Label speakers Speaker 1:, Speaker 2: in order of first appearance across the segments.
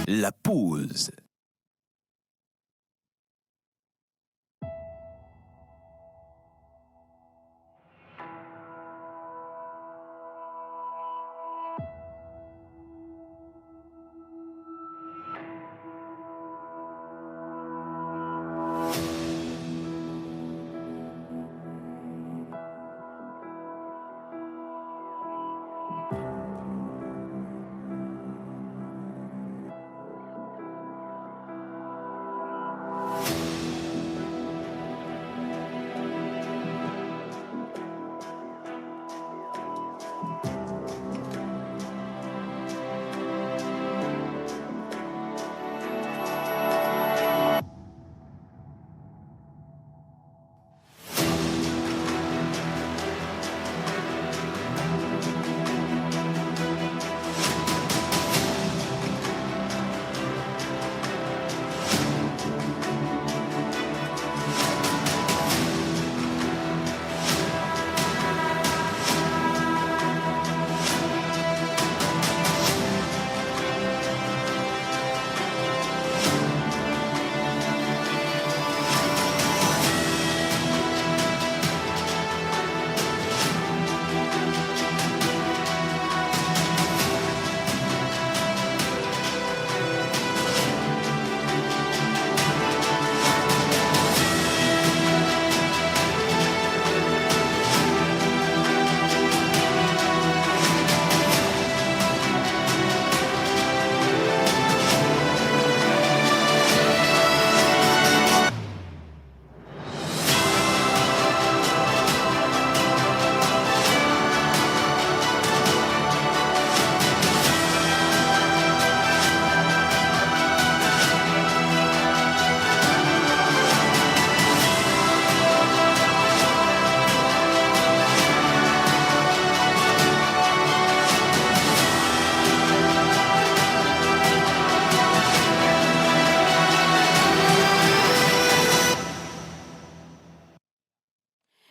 Speaker 1: La pause.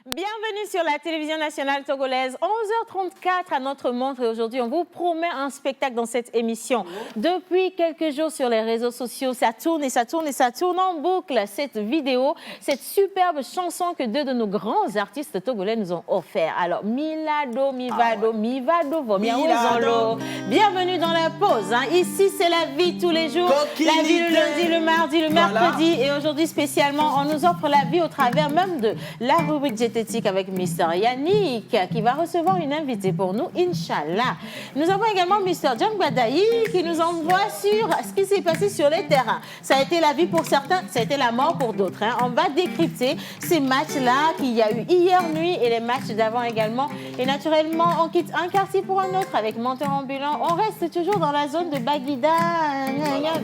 Speaker 2: Bienvenue sur la télévision nationale togolaise, 11h34 à notre montre et aujourd'hui on vous promet un spectacle dans cette émission. Depuis quelques jours sur les réseaux sociaux, ça tourne et ça tourne et ça tourne en boucle cette vidéo, cette superbe chanson que deux de nos grands artistes togolais nous ont offert. Alors Milado, Mivado, Mivado, Vomiaozolo. Bienvenue dans la pause. Ici c'est la vie tous les jours, la vie le lundi, le mardi, le mercredi et aujourd'hui spécialement on nous offre la vie au travers même de la rubrique diététique avec Mr Yannick qui va recevoir une invitée pour nous, Inch'Allah. Nous avons également Mr John Badaï qui nous envoie sur ce qui s'est passé sur les terrains. Ça a été la vie pour certains, ça a été la mort pour d'autres. On va décrypter ces matchs-là qu'il y a eu hier nuit et les matchs d'avant également. Et naturellement, on quitte un quartier pour un autre avec Menteur Ambulant. On reste toujours dans la zone de Baguida,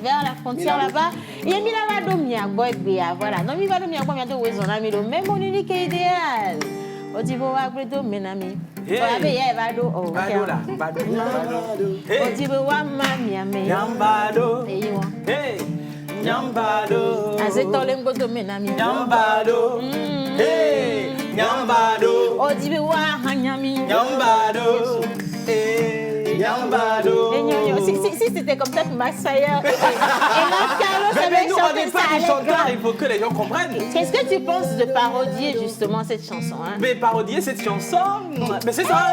Speaker 2: vers la frontière là-bas. Il y a Milavado Miagboya, voilà. Non, Milavado Miagboya, même mon unique idéal. Odibo Wagredo Menami. Bado. Odibo Wamamiame.
Speaker 3: Nyambado. Hey. Nyambado.
Speaker 2: Azetolengo do Menami.
Speaker 3: Nyambado. Hey. Nyambado.
Speaker 2: Odibo Wahanyami.
Speaker 3: Nyambado. Hey. Nyambado.
Speaker 2: Si c'était comme ça que Max Fire et
Speaker 3: mais nous, on n'est pas des chanteurs, il faut que les gens comprennent.
Speaker 2: Qu'est-ce que tu penses de parodier justement cette chanson
Speaker 3: Mais parodier cette chanson, mais c'est ça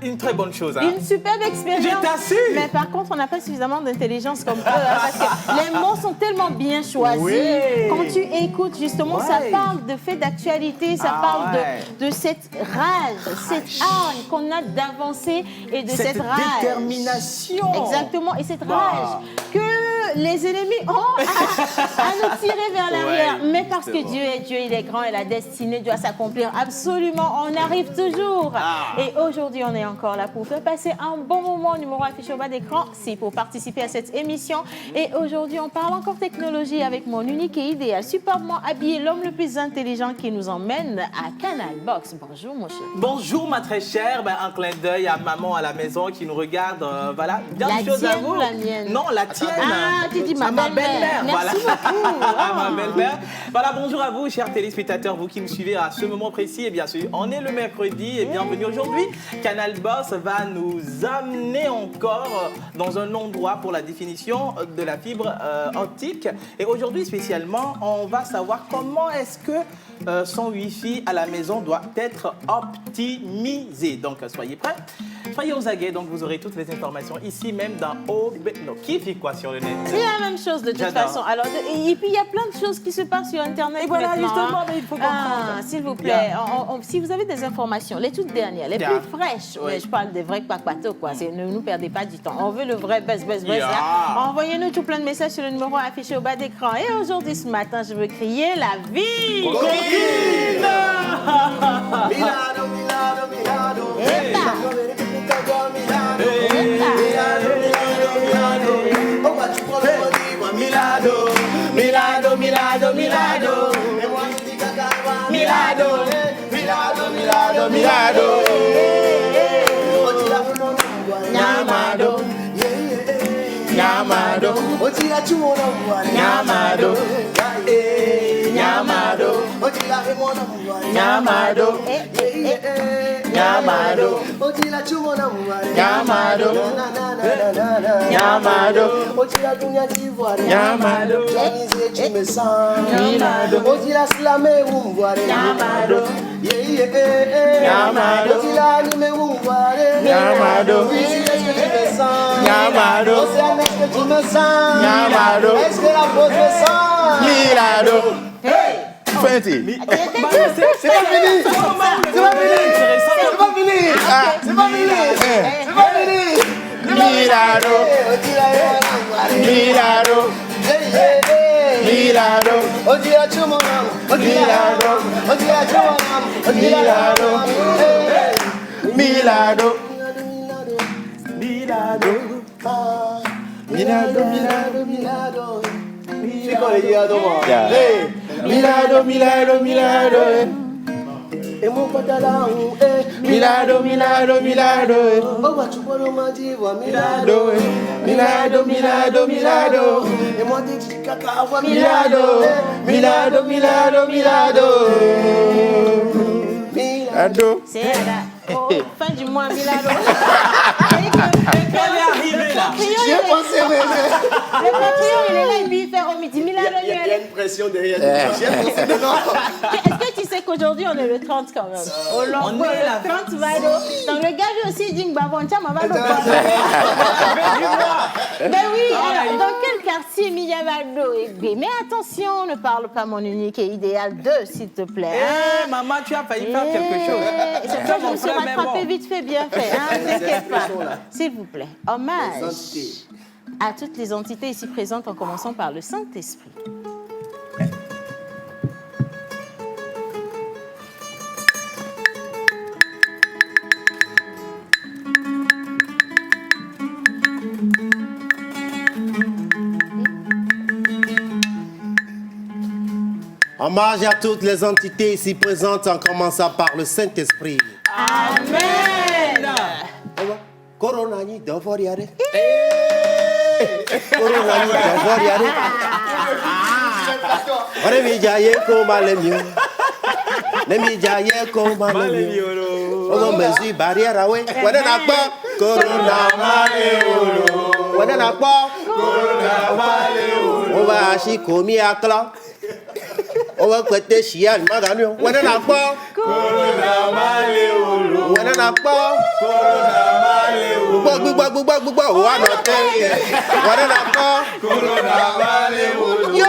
Speaker 3: une très bonne chose.
Speaker 2: Une superbe expérience.
Speaker 3: Je t'assure.
Speaker 2: Mais par contre, on n'a pas suffisamment d'intelligence comme eux, parce que les mots sont tellement bien choisis.
Speaker 3: Oui.
Speaker 2: Quand tu écoutes justement, ça parle de faits d'actualité, ça parle de cette rage, cette hargne qu'on a d'avancer et de cette rage.
Speaker 3: Détermination.
Speaker 2: Exactement, et cette rage que les ennemis ont à nous tirer vers l'arrière. Mais parce que Dieu est Dieu, il est grand et la destinée doit s'accomplir absolument. On arrive toujours. Et aujourd'hui, on est encore là pour faire passer un bon moment. Numéro affiché au bas d'écran, c'est pour participer à cette émission. Et aujourd'hui, on parle encore technologie avec mon unique et idéal, superbement habillé, l'homme le plus intelligent qui nous emmène à Canal Box. Bonjour, mon cher.
Speaker 3: Bonjour, ma très chère. Un clin d'œil à maman à la maison qui nous regarde. Voilà, bien
Speaker 2: la
Speaker 3: de choses à
Speaker 2: tienne
Speaker 3: vous.
Speaker 2: Ou la mienne?
Speaker 3: Non, la tienne.
Speaker 2: tu dis ma
Speaker 3: ma
Speaker 2: belle-mère.
Speaker 3: belle-mère.
Speaker 2: Merci beaucoup.
Speaker 3: À ma belle-mère. Voilà, bonjour à vous, chers téléspectateurs, vous qui me suivez à ce moment précis. Et bien sûr, on est le mercredi et bienvenue aujourd'hui. Canal Boss va nous amener encore dans un endroit pour la définition de la fibre optique. Et aujourd'hui, spécialement, on va savoir comment est-ce que son Wi-Fi à la maison doit être optimisé. Donc, soyez prêts. Soyez aux aguets, donc vous aurez toutes les informations ici même dans OB. Non, qui fait quoi sur le net?
Speaker 2: C'est la même chose de toute façon. Alors, et puis il y a plein de choses qui se passent sur Internet.
Speaker 3: Et voilà,
Speaker 2: maintenant,
Speaker 3: justement, mais il faut comprendre.
Speaker 2: S'il vous plaît, si vous avez des informations, les toutes dernières, les plus fraîches, mais je parle des vrais papatos, quoi. Ne nous perdez pas du temps. On veut le vrai buzz. Là. Envoyez-nous tout plein de messages sur le numéro affiché au bas d'écran. Et aujourd'hui, ce matin, je veux crier la vie.
Speaker 3: Coquine!
Speaker 1: Milano, Milano, Milano.
Speaker 3: Milano, Milano, Milano. Milano, Milano, Milano, Milano. Nyamado, Nyamado, Nyamado, Nyamado, Nyamado, Nyamado, Nyamado, Nyamado, Nyamado, Nyamado, est-ce que la pause me sent? Milano. Fenty. C'est pas fini. Milano. Milano. Milano. Milano. Milano, Milano, Milano. E mo patala Milano, Milano, Milano. O wachupolo majiwa Milano, Milano, Milano, Milano. E mo titi kakawa Milano, Milano, Milano, Milano. Milano.
Speaker 2: C'est la fin du mois, Milano.
Speaker 3: Elle est arrivée là.
Speaker 1: J'ai pensé,
Speaker 2: Le patron, il est là, et puis il fait au midi. Milano,
Speaker 1: il y a une pression derrière. J'ai pensé dedans.
Speaker 2: Est-ce que tu sais qu'aujourd'hui, on est le 30 quand même?
Speaker 3: On est là.
Speaker 2: Le 30 Vado. Donc le gars lui aussi dit bah bon, tiens, ma Vado. Ben oui, alors, dans quel quartier Mia Vado? Mais attention, ne parle pas mon unique et idéal 2, s'il te plaît.
Speaker 3: Eh, maman, tu as failli faire quelque chose.
Speaker 2: Et c'est ça, je me suis rattrapée vite fait, bien fait. Hein, t'inquiète pas. S'il vous plaît, hommage à toutes les entités ici présentes, en commençant par le Saint-Esprit.
Speaker 1: Hommage à toutes les entités ici présentes, en commençant par le Saint-Esprit.
Speaker 2: Amen.
Speaker 1: Corona ni dovoriare. Corona ni dovoriare. Ore mi jaye ko malemio. Ne mi jaye ko malemio. Ogo mezi barrière we. Wada na gbo corona maleolo. Wada na gbo corona maleolo. O ba shi komi akla. O wa kwete shian maganyo. Wada na gbo corona maleolo. Wada na gbo corona gbogbo wa no te wada na ko corona maleolo yo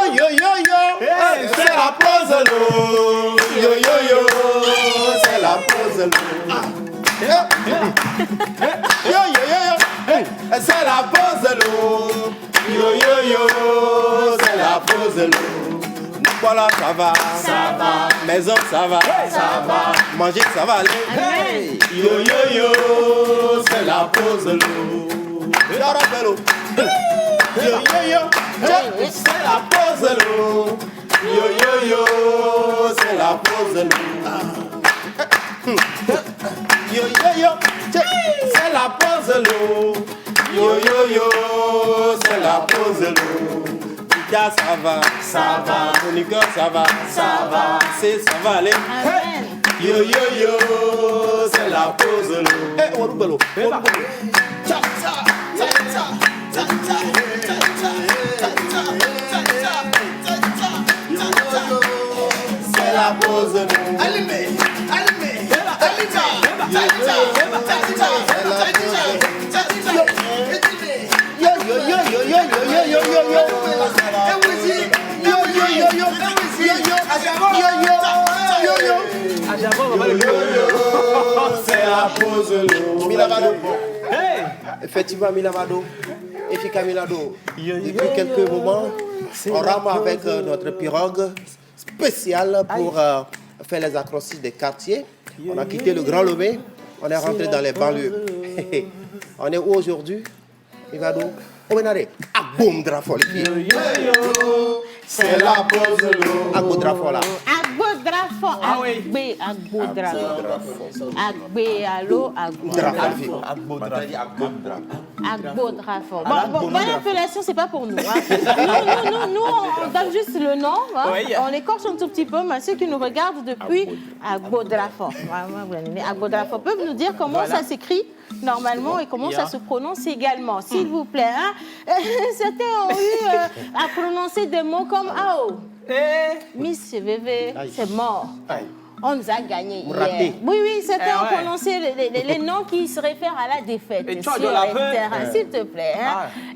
Speaker 1: c'est la pause lo yo c'est la pause lo yo c'est la pause lo yo c'est la pause lo. Voilà, ça va, maison, ça va, manger, ça va aller. Hey. Yo, c'est la pause l'eau. Yo, c'est la pause l'eau. Yo, c'est la pause l'eau. Yo, c'est la pause l'eau. Yo yo yo, c'est la pause l'eau. Tika, ça va. Monica, ça va. C'est ça va aller.
Speaker 2: Amen.
Speaker 1: Yo yo yo, c'est la pause l'eau. Eh, Warubelo. C'est la pause l'eau. Allumez. C'est la pause l'eau. Milavado. Effectivement, Milavado. Efficace Milado. Depuis quelques moments, on rame avec notre pirogue spéciale pour faire les acrostiches des quartiers. On a quitté le Grand Lomé. On est rentré dans les banlieues. On est où aujourd'hui? Milado. On est allé à Boum Drafol. C'est la pause l'eau. À Boum Drafol là.
Speaker 2: Agbodrafo, Agbe, allo, Agbodrafo. Agbodrafo. Bon, bonne appellation, c'est pas pour nous. Nous, on donne juste le nom. On écorche un tout petit peu, mais ceux qui nous regardent depuis Agbodrafo. Agbodrafo peuvent nous dire comment ça s'écrit normalement et comment ça se prononce également, s'il vous plaît. Certains ont eu à prononcer des mots comme AO. Miss VV, c'est mort. On nous a gagné hier. Oui, certains ont prononcé les noms qui se réfèrent à la défaite. Sur le terrain, s'il te plaît.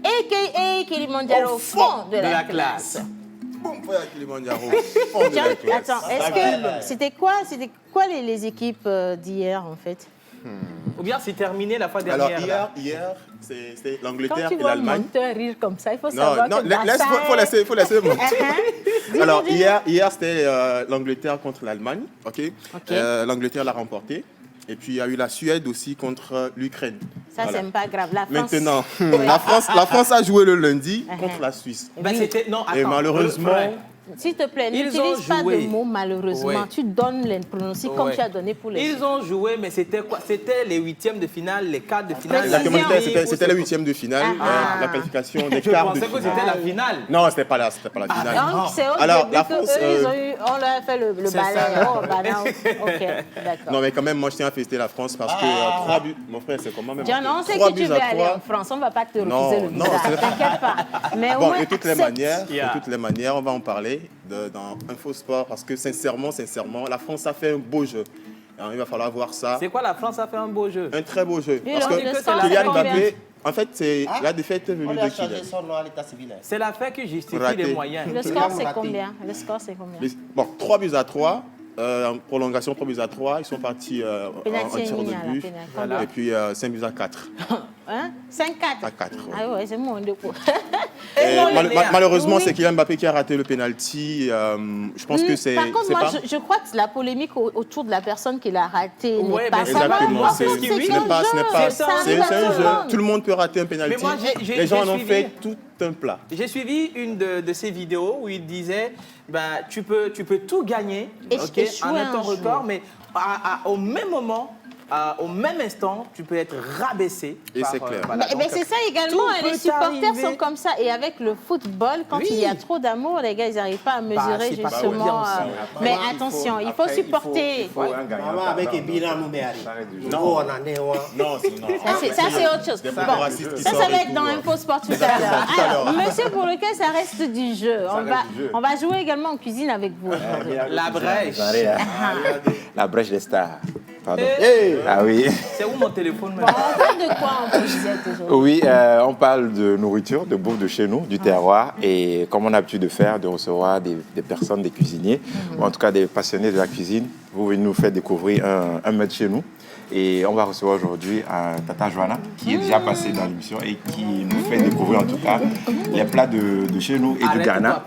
Speaker 2: A.K.A. Kilimanjaro au fond de la classe. Attends, est-ce que c'était quoi les équipes d'hier en fait?
Speaker 3: Ou bien c'est terminé la fois dernière?
Speaker 4: Alors hier c'était l'Angleterre et
Speaker 2: l'Allemagne. Quand tu vois
Speaker 4: l'Allemagne.
Speaker 2: le monteur rire comme ça, il faut savoir
Speaker 4: faut laisser le monter. Alors hier c'était l'Angleterre contre l'Allemagne. L'Angleterre l'a remporté. Et puis il y a eu la Suède aussi contre l'Ukraine.
Speaker 2: Ça c'est pas grave. La France.
Speaker 4: Maintenant, la France a joué le lundi contre la Suisse.
Speaker 3: Et
Speaker 4: malheureusement.
Speaker 2: S'il te plaît, n'utilise pas de mots malheureusement. Tu donnes les prononcés comme tu as donné pour les
Speaker 3: Ils ont joué, mais c'était quoi? C'était les huitièmes de finale, les quarts de finale.
Speaker 4: C'était les huitièmes de finale, la qualification des quarts de finale.
Speaker 3: Je pensais que c'était la finale.
Speaker 4: Non, c'était pas la finale.
Speaker 2: Donc c'est
Speaker 4: Alors la France,
Speaker 2: on leur a fait le balai. Ok, d'accord.
Speaker 4: Non, mais quand même, moi je tiens à féliciter la France parce que 3 buts, mon frère, c'est comment même.
Speaker 2: John, on sait que tu veux aller en France, on ne va pas te refuser le visa. T'inquiète pas. Mais
Speaker 4: bon, de toutes les manières, on va en parler dans Infosport parce que sincèrement, la France a fait un beau jeu. Alors, il va falloir voir ça.
Speaker 3: C'est quoi la France a fait un beau jeu?
Speaker 4: Un très beau jeu.
Speaker 2: Oui,
Speaker 4: parce que Kylian Mbappé, en fait, c'est la défaite venue de Kylian.
Speaker 3: C'est la fait qui justifie les moyens.
Speaker 2: Le score, c'est combien?
Speaker 4: Bon, 3-3. En prolongation, 3-3. Ils sont partis en tir de but. Et puis 5-4.
Speaker 2: 5-4
Speaker 4: à 4.
Speaker 2: Ah ouais, c'est mon deux coups.
Speaker 4: Malheureusement, c'est Kylian Mbappé qui a raté le penalty. Je pense que c'est.
Speaker 2: Par contre, moi, je crois que la polémique autour de la personne qui l'a raté n'est pas
Speaker 4: exactement. C'est un jeu. Tout le monde peut rater un penalty.
Speaker 3: Mais moi,
Speaker 4: les gens en ont fait tout un plat.
Speaker 3: J'ai suivi une de ces vidéos où il disait tu peux tout gagner en un temps record, mais au même moment. Au même instant, tu peux être rabaissé.
Speaker 4: Et c'est clair.
Speaker 2: Mais c'est ça également, les supporters sont comme ça. Et avec le football, quand il y a trop d'amour, les gars, ils n'arrivent pas à mesurer justement. Mais attention, il faut supporter.
Speaker 1: Maman avec Ebina Mouméari. Non, on en est.
Speaker 4: Non,
Speaker 2: ça, c'est autre chose. Bon, ça va être dans Infosport tout à l'heure. Alors, monsieur, pour lequel ça reste du jeu. On va jouer également en cuisine avec vous.
Speaker 3: La brèche.
Speaker 5: La brèche des stars. Pardon.
Speaker 3: Ah oui. C'est où mon téléphone?
Speaker 2: On parle de quoi en cuisine aujourd'hui?
Speaker 5: Oui, on parle de nourriture, de bouffe de chez nous, du terroir. Et comme on a l'habitude de faire, de recevoir des personnes, des cuisiniers, ou en tout cas des passionnés de la cuisine, vous venez nous faire découvrir un mets de chez nous. Et on va recevoir aujourd'hui Tata Joanna, qui est déjà passée dans l'émission et qui nous fait découvrir en tout cas les plats de chez nous et du Ghana.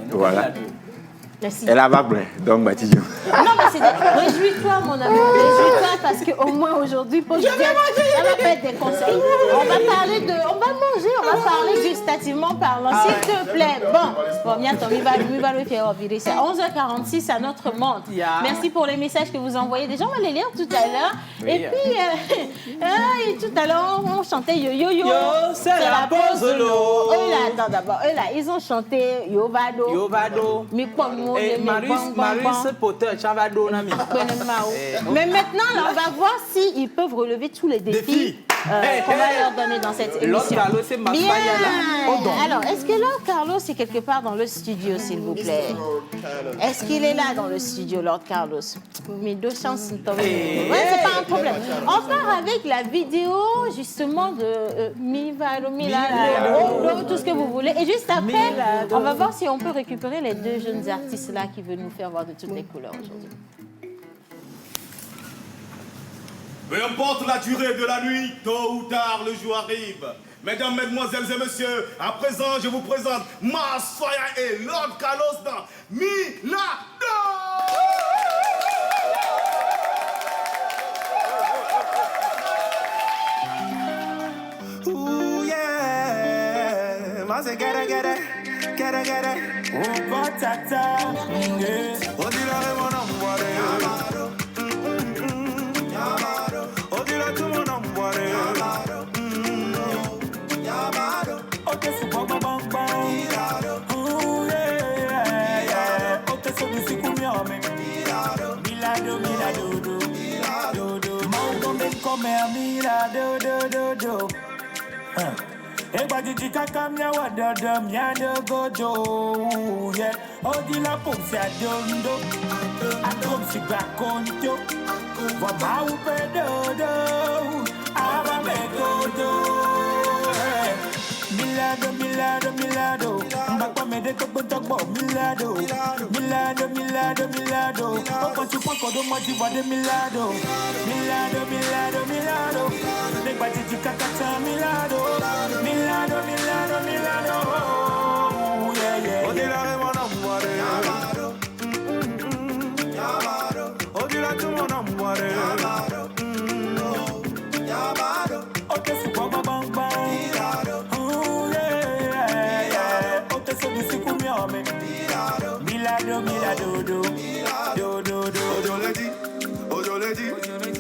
Speaker 5: Voilà.
Speaker 2: Merci.
Speaker 5: Elle a donc Batidio.
Speaker 2: Non, mais c'est des Réjouis-toi, mon amour. Réjouis-toi parce qu'au moins aujourd'hui, pour ça va pas être des conseils. On va manger, on va parler gustativement parlant. S'il te plaît. Bon, bientôt, il va le faire virer. C'est 11h46 à notre montre. Merci pour les messages que vous envoyez. Déjà, on va les lire tout à l'heure. Et puis, tout à l'heure, on chantait Yo, c'est la pause de l'eau. Ils ont chanté Yovado.
Speaker 3: Et Marius Potter, Chavado, Nami.
Speaker 2: Mais maintenant, là, on va voir s'ils peuvent relever tous les défis qu'on va leur donner dans cette émission.
Speaker 3: Lord Carlos, c'est Masaya là.
Speaker 2: Alors, est-ce que Lord Carlos est quelque part dans le studio, s'il vous plaît? Est-ce qu'il est là dans le studio, Lord Carlos? Mes deux chances sont tombées. Ouais, c'est pas un problème. On part avec la vidéo, justement, de Milado, tout ce que vous voulez. Et juste après, on va voir si on peut récupérer les deux jeunes artistes là qui veulent nous faire voir de toutes les couleurs aujourd'hui.
Speaker 6: Peu importe la durée de la nuit, tôt ou tard, le jour arrive. Mesdames, mesdemoiselles et messieurs, à présent, je vous présente Masaya et Lord Carlos dans Milado. Ooh, yeah. Mase get it. Oh, patata. Oh, dis-la, mon amour. Ebadiji kakamya wadada myado gojo yeah odila pomsi adondo akomsi bakonto wama upedodo aba megodo Milado mbakwa mede kokotokbo Milado okonchu pakodo mojiwa de Milado Ebadiji kakata Milado yeah odila mon amour odila tu mon amour okay super bang okay so bisiku miame Milado Ojo lady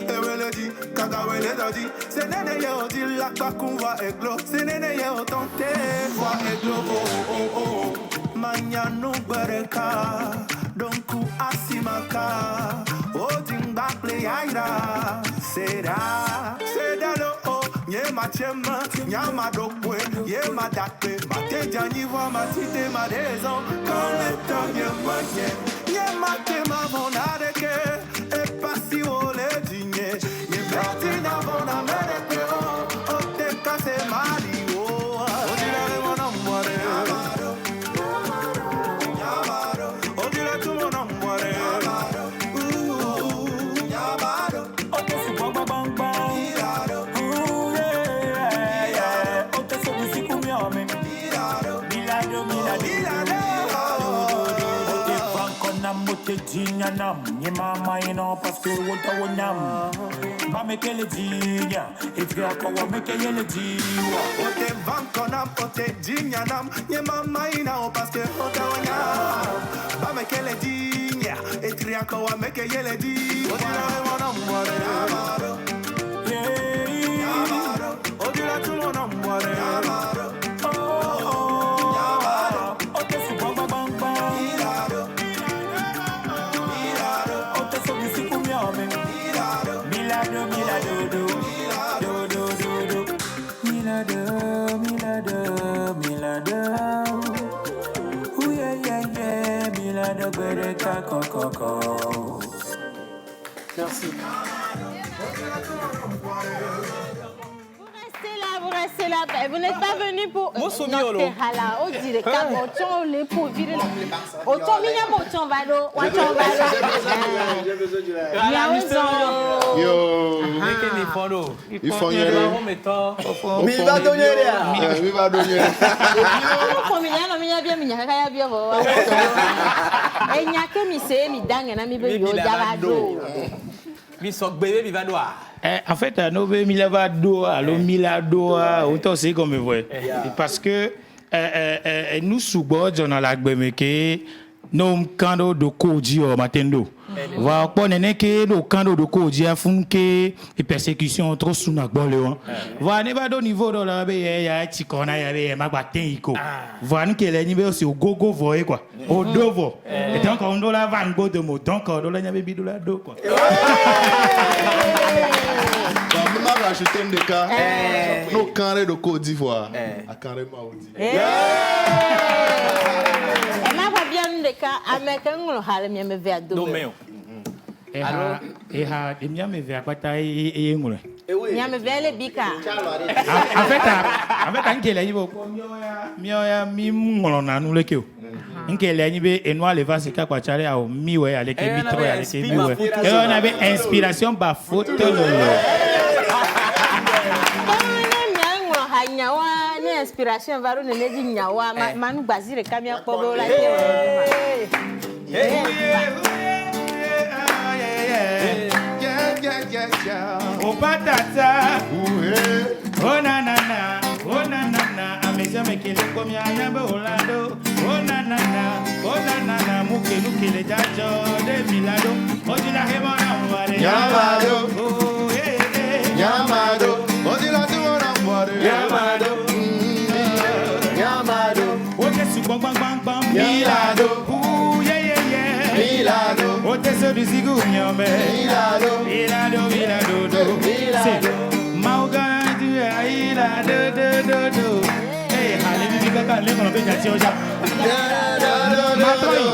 Speaker 6: eweledi kakawele dodi senene ye odi lakbakunwa eglo senene ye otonte wa eglo oh manyanu bereka donku asimaka odingba play aira sedalo nye machema nyama dokwe ye madakpe matejani wa matite madezo koleta ye manye ye matema vonadeke e passi ole dinye ye betina vona mereke o te kase mali o odile mon amour odile tu mon amour okay si bang okay so bisiku miame Milado Mote dinya nam, nye mama ino paske wota wonyam. Ba meke le dinya, ifri akawa meke yele diwa. Ote vanko nam, ote dinya nam, nye mama ino paske wota wonyam. Ba meke le dinya, ifri akawa meke yele diwa. Odila mon amour, yeah. Odila tu mon amour, Milado. Ooh yeah, Milado bereka koko.
Speaker 3: Merci.
Speaker 2: Vous restez là. Vous n'êtes pas venu pour notre terhala. On dirait qu'à les pour virer la. Autant valo.
Speaker 3: J'ai besoin du lait.
Speaker 1: Yo.
Speaker 3: Il faut y aller.
Speaker 1: Mi va donner.
Speaker 2: Combien ya bien mi nyaka ya bien bo. E nyaka mi se mi dange na mi be yo jara do.
Speaker 3: Mi sok bébé mi va doa.
Speaker 7: En fait, nous avons mis la doa, alors mis la doa, autant c'est comme vous parce que nous subons dans la gbemeke, nous kando de koji au matendo. Va pas que nous kando de koji a funke et persécution trop sous na bolé. Va ne pas au niveau de la bé ya tikona ya bé ma batin iko. Va nous que les niveaux c'est au gogo voye quoi. Au dovo. Et donc on doit la van go de mot donc on doit la nyabe bidou la do quoi.
Speaker 8: On va rajouter un cas. Nos carrés de Côte d'Ivoire. À carrément Audi.
Speaker 2: Ma va bien de cas américain on hale mi me ver do.
Speaker 7: Alors et bien me ver pas taille et ngule.
Speaker 2: Mi me ver le bika.
Speaker 7: En fait angela yibo mioya mi ngolo na nu lekeo. Ngela yibe enwa le va se ka kwa chale au miwe avec mitro avec miwe. Et on avait inspiration ba photo
Speaker 2: nyawa ne inspiration varu ne di nyawa manu bazire kamia kobo la
Speaker 7: oh patata oh na na na oh na na na ameza mekele komia nyambe olado oh na na na mukele jajo de milado odila hemona mware
Speaker 8: Yamado oh Yamado odila tuona mware
Speaker 7: Yamado ote su bang milado milado ote so du sigu nyombe milado do mauga du milado do hey hale mi kaka le kono be jati oja matroi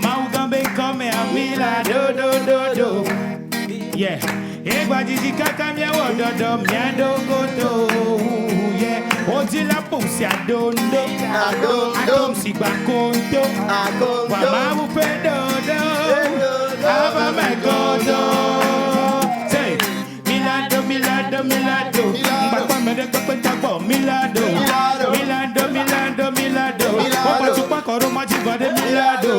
Speaker 7: mauga be come a milado do yeah egba jiji kaka mi awo dodo mi adogodo yeah oti la pousse adondo adom si gba konto wa ma bu pe dodo aba me godo say milado ngba pa me de pe tagbo milado o pa tu pa koro ma ji gode milado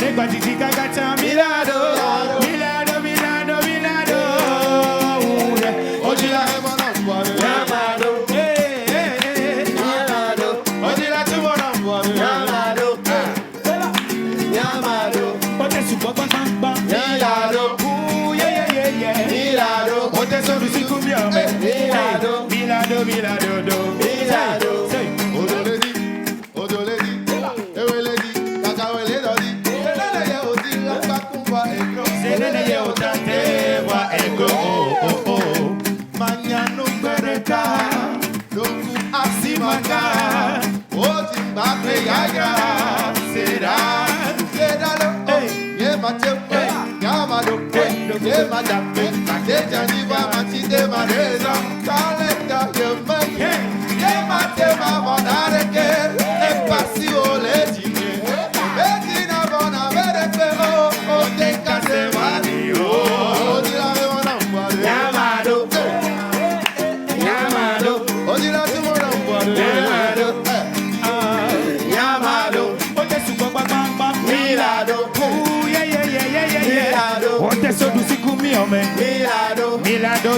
Speaker 7: egba jiji kaka cha milado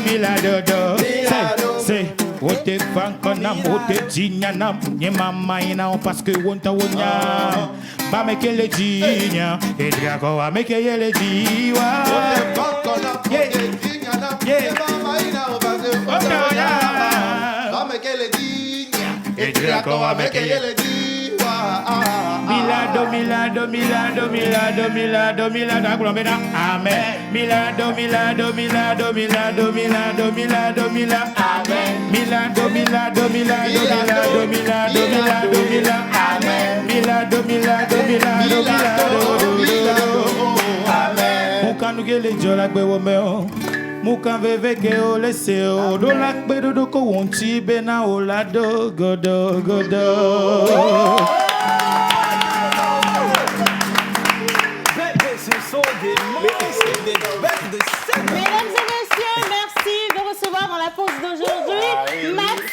Speaker 7: Milado say wote fankana wote jinyana nyema maina parce que wonta wonya ba mekele jinya edra wa mekele jiwa wote fankana wote jinyana nyema maina parce que wonta wonya ba mekele jinya edra wa mekele jiwa milado aglomena amen milado amen milado amen mukanu gele jola gbe wo me o mukan veve ke o lese o do la gbe do ko wonti be na o la do godo
Speaker 2: Mesdames et messieurs, merci de recevoir dans la pause d'aujourd'hui Max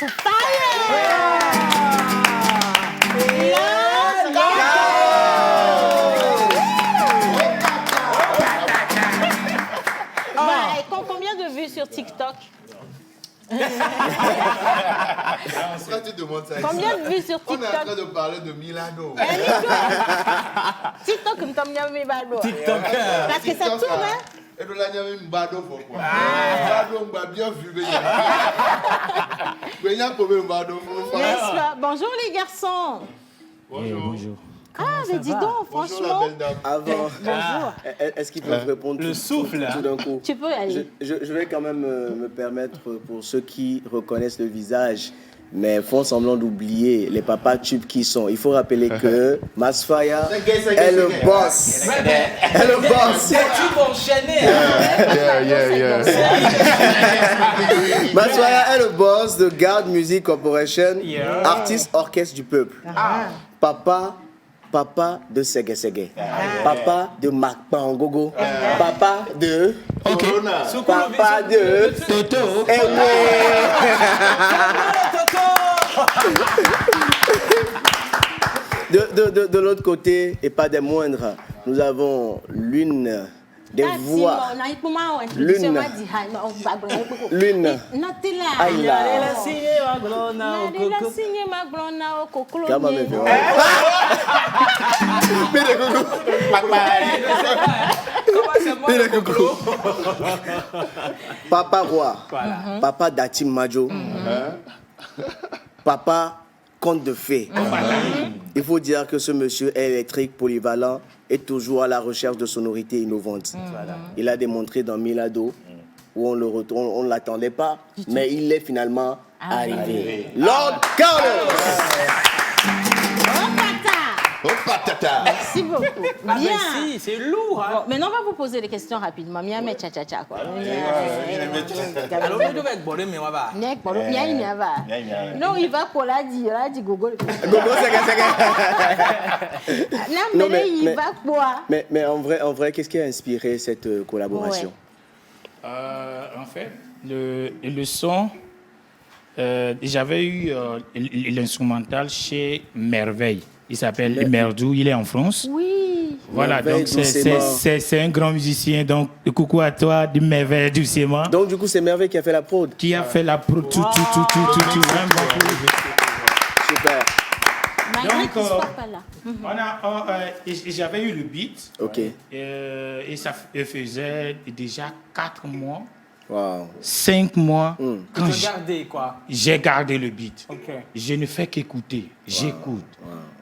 Speaker 2: Combien de vues sur TikTok?
Speaker 8: Pourquoi tu demandes ça?
Speaker 2: Combien de vues sur
Speaker 8: On est en
Speaker 2: TikTok?
Speaker 8: train de parler de Milano.
Speaker 2: TikTok, nous t'en mis bado.
Speaker 3: TikTok.
Speaker 2: Parce que ça tourne, hein?
Speaker 8: Et nous l'avons mis Mbado pour quoi? Mbado, on va bien vu.
Speaker 2: N'est-ce pas? Bonjour les garçons.
Speaker 7: Bonjour.
Speaker 2: Ah, mais dis donc,
Speaker 8: Bonjour la
Speaker 2: franchement.
Speaker 8: belle dame.
Speaker 1: Avant,
Speaker 3: Ah.
Speaker 1: est-ce qu'ils peuvent répondre
Speaker 3: Le
Speaker 1: tout-
Speaker 3: souffle.
Speaker 1: tout d'un coup?
Speaker 2: Tu peux aller.
Speaker 1: Je vais quand même me permettre, pour ceux qui reconnaissent le visage, mais font semblant d'oublier les papas tubes qui sont. Il faut rappeler que Masfaya est le boss. Est le boss.
Speaker 3: C'est tout enchaîné.
Speaker 8: Yeah.
Speaker 1: Masfaya est le boss de Guard Music Corporation,
Speaker 3: Yeah.
Speaker 1: artiste orchestre du peuple. Papa de Segue Segue. Papa de Marc Pangogo. Papa de...
Speaker 8: Corona.
Speaker 1: Papa de...
Speaker 7: Toto.
Speaker 1: Eh ouais. De l'autre côté, et pas des moindres, nous avons l'une des voix. L'une. Aïla. Kama mefe, ouais. Pile coucou. Papa Roi. Papa Datim Majo. Papa Conte de Fées. Il faut dire que ce monsieur est électrique, polyvalent et toujours à la recherche de sonorités innovantes. Il a démontré dans Milado, où on ne l'attendait pas, mais il est finalement arrivé. Lord Carlos.
Speaker 8: Oh patata.
Speaker 2: Merci beaucoup.
Speaker 3: Ah,
Speaker 2: Bien.
Speaker 3: mais si, c'est lourd. Hein.
Speaker 2: Bon, maintenant, on va vous poser des questions rapidement. Mia me cha cha cha quoi.
Speaker 3: Alors, on devait être bon, mais on va pas.
Speaker 2: Nek polo mia mia va. Non, il va pour la dit gogo.
Speaker 1: Gogo, c'est
Speaker 2: Non, mais il va quoi?
Speaker 1: Mais en vrai, qu'est-ce qui a inspiré cette collaboration?
Speaker 7: En fait, le son, j'avais eu l'instrumental chez Merveille. Il s'appelle Merdou, il est en France.
Speaker 2: Oui.
Speaker 7: Voilà,
Speaker 1: Merveille
Speaker 7: donc
Speaker 1: doucement.
Speaker 7: c'est un grand musicien. Donc, coucou à toi, de Merveille doucement.
Speaker 1: Donc du coup, c'est Merveille qui a fait la prod.
Speaker 7: Qui a fait la pro, tout, vraiment.
Speaker 1: Super.
Speaker 2: Magnifique,
Speaker 7: Donc,
Speaker 2: soit pas là.
Speaker 7: j'avais eu le beat.
Speaker 1: Ok.
Speaker 7: Et ça faisait déjà 4 mois,
Speaker 1: Wow.
Speaker 7: 5 mois, quand
Speaker 3: Regardez, quoi.
Speaker 7: j'ai gardé le beat.
Speaker 3: Ok.
Speaker 7: Je ne fais qu'écouter, j'écoute.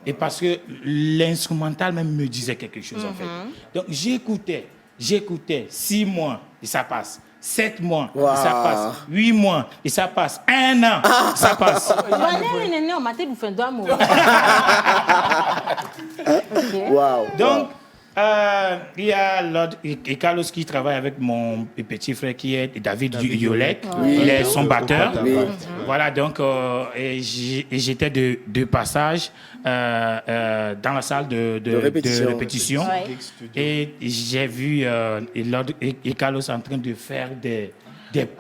Speaker 7: Et parce que l'instrumental même me disait quelque chose en fait. Donc j'écoutais, 6 mois et ça passe. 7 mois, et ça passe. 8 mois, et ça passe. 1 an, ça passe.
Speaker 1: Wow.
Speaker 7: Donc, il y a Lord et Carlos qui travaille avec mon petit frère qui est David Yolet. Il est son batteur.
Speaker 1: Oui.
Speaker 7: Voilà, donc et j'étais de passage dans la salle de répétition.
Speaker 2: Ouais.
Speaker 7: Et j'ai vu Lord et Carlos en train de faire des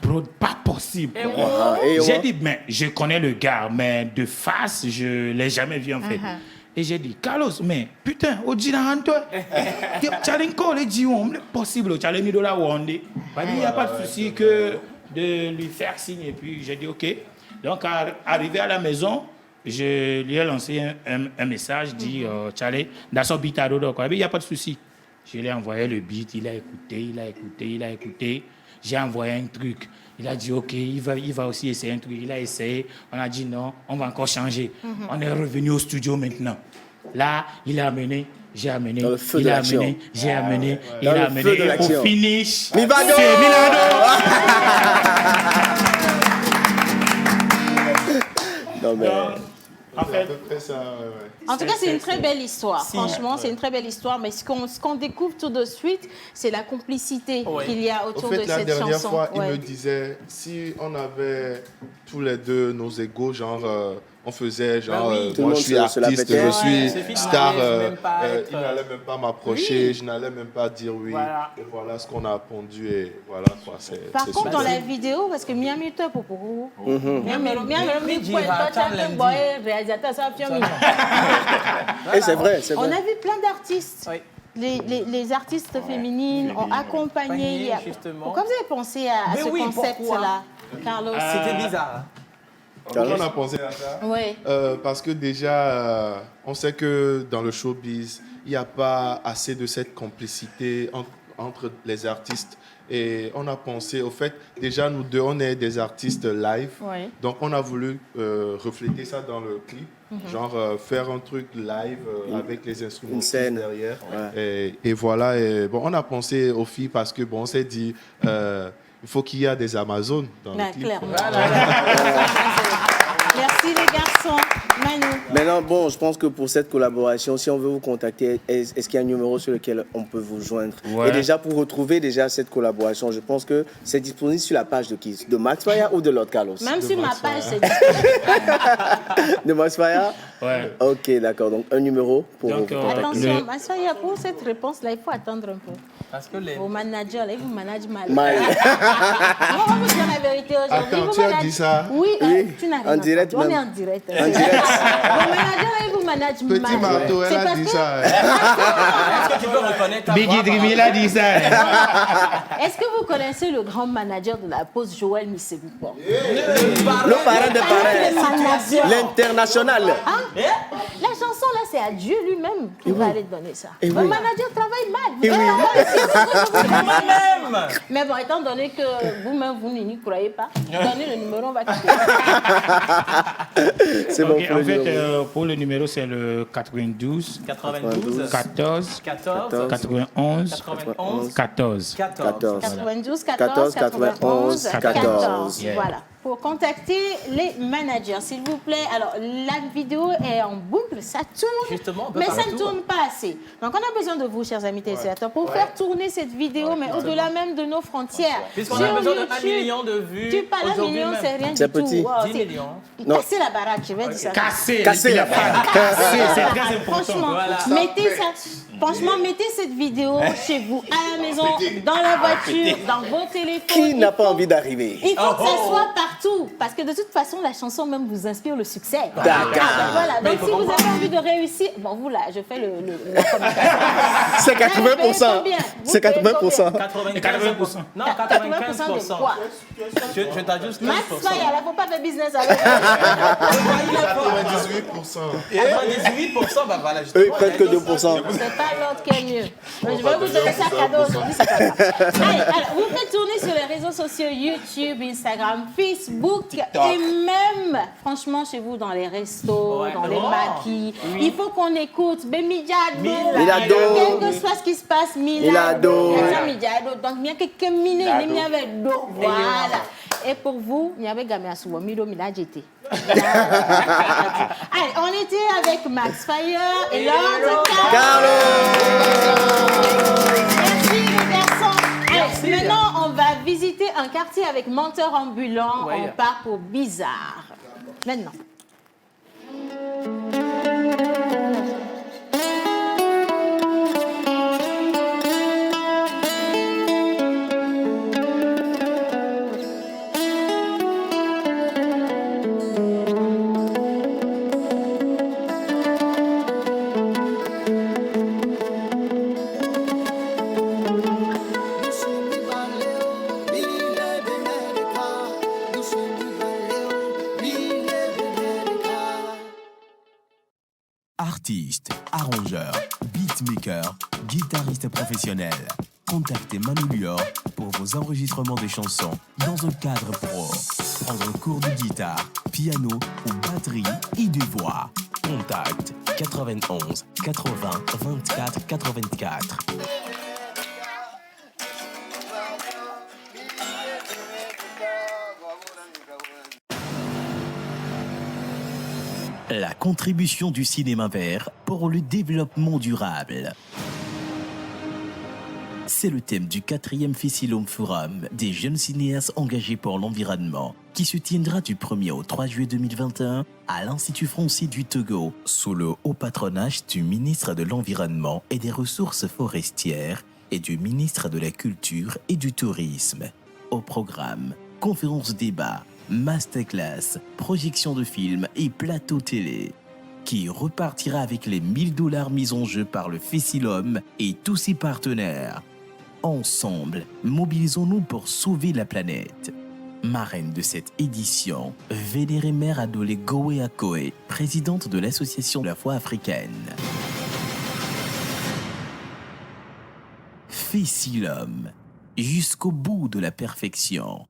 Speaker 7: prods pas possibles.
Speaker 1: Et
Speaker 7: J'ai dit, mais je connais le gars, mais de face, je ne l'ai jamais vu en fait. Et j'ai dit, Carlos, mais putain, au Djinahante, tu as encore les dions, c'est possible, tu as les $1000 Wandé. Il n'y a pas de souci que de lui faire signe. Et puis j'ai dit, OK. Donc, arrivé à la maison, je lui ai lancé un message, dit, Tchale, dans son beat à Dodo, il n'y a pas de souci. Je lui ai envoyé le beat, il a écouté. J'ai envoyé un truc. Il a dit, OK, il va aussi essayer un truc. Il a essayé. On a dit, non, on va encore changer. On est revenu au studio maintenant. Là, il a amené, j'ai amené.
Speaker 1: Dans le feu
Speaker 7: Il
Speaker 1: de
Speaker 7: a
Speaker 1: l'action.
Speaker 7: amené, j'ai amené. Il
Speaker 1: Dans le
Speaker 7: a
Speaker 1: feu
Speaker 7: amené.
Speaker 1: de
Speaker 7: Et
Speaker 1: l'action.
Speaker 7: au finish,
Speaker 1: Milano.
Speaker 7: c'est Milano.
Speaker 1: Non, mais...
Speaker 7: En fait,
Speaker 2: En tout cas, c'est une très belle histoire.
Speaker 3: Si.
Speaker 2: Franchement, c'est une très belle histoire. Mais ce qu'on découvre tout de suite, c'est la complicité
Speaker 3: Ouais.
Speaker 2: qu'il y a
Speaker 8: Au
Speaker 2: autour
Speaker 8: fait,
Speaker 2: de
Speaker 8: la
Speaker 2: cette
Speaker 8: dernière
Speaker 2: chanson.
Speaker 8: fois, il
Speaker 2: Ouais.
Speaker 8: me disait, si on avait tous les deux nos égos, genre on faisait genre,
Speaker 3: Bah oui.
Speaker 1: Tout le
Speaker 8: moi
Speaker 1: monde
Speaker 8: je suis
Speaker 1: se la
Speaker 8: artiste,
Speaker 1: pétait.
Speaker 8: je suis
Speaker 3: Ouais,
Speaker 8: star.
Speaker 3: il n'allait même pas être-
Speaker 8: Il n'allait même pas m'approcher, je n'allais même pas dire oui.
Speaker 3: Voilà.
Speaker 8: Et voilà ce qu'on a pondu et voilà quoi.
Speaker 2: Par contre, dans
Speaker 3: super.
Speaker 2: la vidéo, parce que Miami est pour vous.
Speaker 1: Et c'est vrai, c'est
Speaker 2: On
Speaker 1: vrai.
Speaker 2: a vu plein d'artistes.
Speaker 3: Oui.
Speaker 2: Les artistes féminines ont accompagné.
Speaker 3: Accompagné, justement.
Speaker 2: Pourquoi vous avez pensé à
Speaker 3: Mais
Speaker 2: ce
Speaker 3: oui,
Speaker 2: concept-là, Carlos?
Speaker 3: C'était bizarre. hein.
Speaker 8: Pourquoi on a pensé à ça?
Speaker 2: Oui.
Speaker 8: Parce que déjà, on sait que dans le showbiz, il n'y a pas assez de cette complicité entre les artistes. Et on a pensé, au fait, déjà nous deux, on est des artistes live.
Speaker 2: Oui.
Speaker 8: Donc on a voulu refléter ça dans le clip. Genre faire un truc live avec les instruments
Speaker 1: Une scène.
Speaker 8: derrière.
Speaker 1: Ouais.
Speaker 8: Et voilà. Et, bon, on a pensé aux filles parce que bon, on s'est dit, il faut qu'il y ait des Amazones dans
Speaker 2: Là,
Speaker 8: le clip.
Speaker 2: clairement. Merci les garçons. Manu.
Speaker 1: Maintenant, bon, je pense que pour cette collaboration, si on veut vous contacter, est-ce qu'il y a un numéro sur lequel on peut vous joindre?
Speaker 7: Ouais.
Speaker 1: Et déjà, pour retrouver déjà cette collaboration, je pense que c'est disponible sur la page de qui? De Max Fire ou de Lord Carlos?
Speaker 2: Même sur ma page, c'est
Speaker 1: De Max Fire?
Speaker 7: Ouais.
Speaker 1: Ok, d'accord. Donc, un numéro pour
Speaker 7: Donc,
Speaker 1: vous contacter.
Speaker 2: Attention,
Speaker 7: Le-
Speaker 2: Massoya, pour cette réponse-là, il faut attendre un peu.
Speaker 3: Parce que les...
Speaker 2: Vos managers, là, ils vous managent mal.
Speaker 1: Mal.
Speaker 2: Moi, on va vous dire la vérité aujourd'hui.
Speaker 8: Attends,
Speaker 2: Ils vous
Speaker 8: tu as
Speaker 2: managent-
Speaker 8: dit ça?
Speaker 2: Oui,
Speaker 1: Oui,
Speaker 2: tu n'as rien
Speaker 1: en
Speaker 2: à
Speaker 1: direct
Speaker 2: faire. On est
Speaker 1: même.
Speaker 2: en direct.
Speaker 1: En direct.
Speaker 2: Vos managers, là, ils vous managent
Speaker 8: Petit
Speaker 2: mal.
Speaker 8: marteau, elle
Speaker 2: C'est
Speaker 8: a
Speaker 2: parce
Speaker 8: dit
Speaker 2: que-
Speaker 8: ça.
Speaker 3: Est-ce que tu peux reconnaître ta
Speaker 7: Biggie
Speaker 3: voix,
Speaker 7: Dream, il a dit ça.
Speaker 2: Est-ce que vous connaissez le grand manager de la pause, Joël Miseboupo?
Speaker 1: Le parrain des parrains. L'international.
Speaker 2: Hein? La chanson là, c'est à Dieu lui-même qui va aller te donner ça.
Speaker 1: Et
Speaker 2: Le
Speaker 1: oui.
Speaker 2: manager travaille mal.
Speaker 1: Et oui.
Speaker 3: Moi-même.
Speaker 2: Mais bon, étant donné que vous-même, vous n'y croyez pas, donnez le numéro, on va quitter.
Speaker 1: C'est bon
Speaker 7: Ok,
Speaker 1: pour
Speaker 7: en
Speaker 1: le
Speaker 7: fait,
Speaker 1: numéro.
Speaker 7: pour le numéro, c'est le 92
Speaker 3: 92,
Speaker 7: 14
Speaker 3: 14,
Speaker 7: 91
Speaker 3: 91,
Speaker 7: 14.
Speaker 3: 14.
Speaker 2: 92
Speaker 1: 14,
Speaker 2: 14 91
Speaker 1: 14.
Speaker 2: 14.
Speaker 7: Yeah.
Speaker 2: Voilà. Pour contacter les managers, s'il vous plaît. Alors, la vidéo est en boucle, ça tourne,
Speaker 3: Justement, un peu
Speaker 2: mais ça ne
Speaker 3: partout.
Speaker 2: tourne pas assez. Donc, on a besoin de vous, chers amis téléspectateurs, pour faire tourner cette vidéo, mais au-delà même de nos frontières.
Speaker 3: Puisqu'on
Speaker 2: Sur
Speaker 3: a besoin de 1
Speaker 2: YouTube,
Speaker 3: million de vues
Speaker 2: Tu parles 1
Speaker 3: aujourd'hui
Speaker 2: million,
Speaker 3: même.
Speaker 2: c'est rien
Speaker 1: C'est
Speaker 2: du tout.
Speaker 1: petit.
Speaker 2: Wow,
Speaker 3: 10
Speaker 2: c'est-
Speaker 3: millions.
Speaker 1: Non.
Speaker 2: Casser la baraque, je vais dire ça.
Speaker 7: Casser,
Speaker 1: Casser la
Speaker 7: Casser, c'est très important.
Speaker 2: Franchement,
Speaker 3: Voilà.
Speaker 2: mettez ça. Franchement, mettez cette vidéo chez vous, à la maison, dans la voiture, dans vos téléphones.
Speaker 1: Qui n'a pas envie d'arriver?
Speaker 2: Il faut que ça soit partout, parce que de toute façon, la chanson même vous inspire le succès.
Speaker 1: D'accord.
Speaker 2: Voilà.
Speaker 3: Mais
Speaker 2: Donc,
Speaker 3: il
Speaker 2: si
Speaker 3: faut
Speaker 2: vous avez
Speaker 3: comprendre.
Speaker 2: envie de réussir, bon, vous là, je fais la communication.
Speaker 1: C'est
Speaker 2: Là, vous payez
Speaker 1: 80%.
Speaker 2: combien? Vous
Speaker 1: C'est
Speaker 2: payez
Speaker 1: 80%.
Speaker 3: 95%. Non,
Speaker 2: 95% de quoi?
Speaker 3: 95%. Je t'ajuste 15%.
Speaker 2: Max Fire, il ne faut pas faire business avec.
Speaker 8: 98%.
Speaker 3: 98%, bah voilà.
Speaker 1: Eux, ils prennent que 2%.
Speaker 2: C'est pas l'autre qui est mieux. Mais je vais vous donner ça cadeau aujourd'hui, c'est pas grave. Allez, alors, vous faites tourner sur les réseaux sociaux YouTube, Instagram, Facebook et même, franchement, chez vous, dans les restos,
Speaker 3: Ouais.
Speaker 2: dans les
Speaker 3: Oh.
Speaker 2: maquis. Il faut qu'on écoute. Mais Milado.
Speaker 1: Milado.
Speaker 2: Quel que soit ce qui se passe,
Speaker 1: Milado.
Speaker 2: Milado. Donc, il y a quelques minutes, il y avait d'eau. Voilà. Et pour vous, il y avait Gamiasou, Mido Milajete. Allez, on était avec Max Fire et Lord Carlos. Merci les garçons. Allez, maintenant, on va visiter un quartier avec menteur ambulant.
Speaker 3: Ouais.
Speaker 2: On part pour Bizarre. Maintenant.
Speaker 9: Artiste, arrangeur, beatmaker, guitariste professionnel. Contactez Manu Lior pour vos enregistrements de chansons dans un cadre pro. Prendre un cours de guitare, piano ou batterie et de voix. Contact 91 80 24 84. La contribution du cinéma vert pour le développement durable. C'est le thème du 4e Fessilom Forum des jeunes cinéastes engagés pour l'environnement qui se tiendra du 1er au 3 juillet 2021 à l'Institut français du Togo sous le haut patronage du ministre de l'Environnement et des Ressources forestières et du ministre de la Culture et du Tourisme. Au programme, conférences débat, masterclass, projection de films et plateau télé qui repartira avec les $1000 mis en jeu par le Fessilom et tous ses partenaires. Ensemble, mobilisons-nous pour sauver la planète. Marraine de cette édition, Vénérée Mère Adolé Goé Akoé, présidente de l'Association de la foi africaine. Fessilom, jusqu'au bout de la perfection.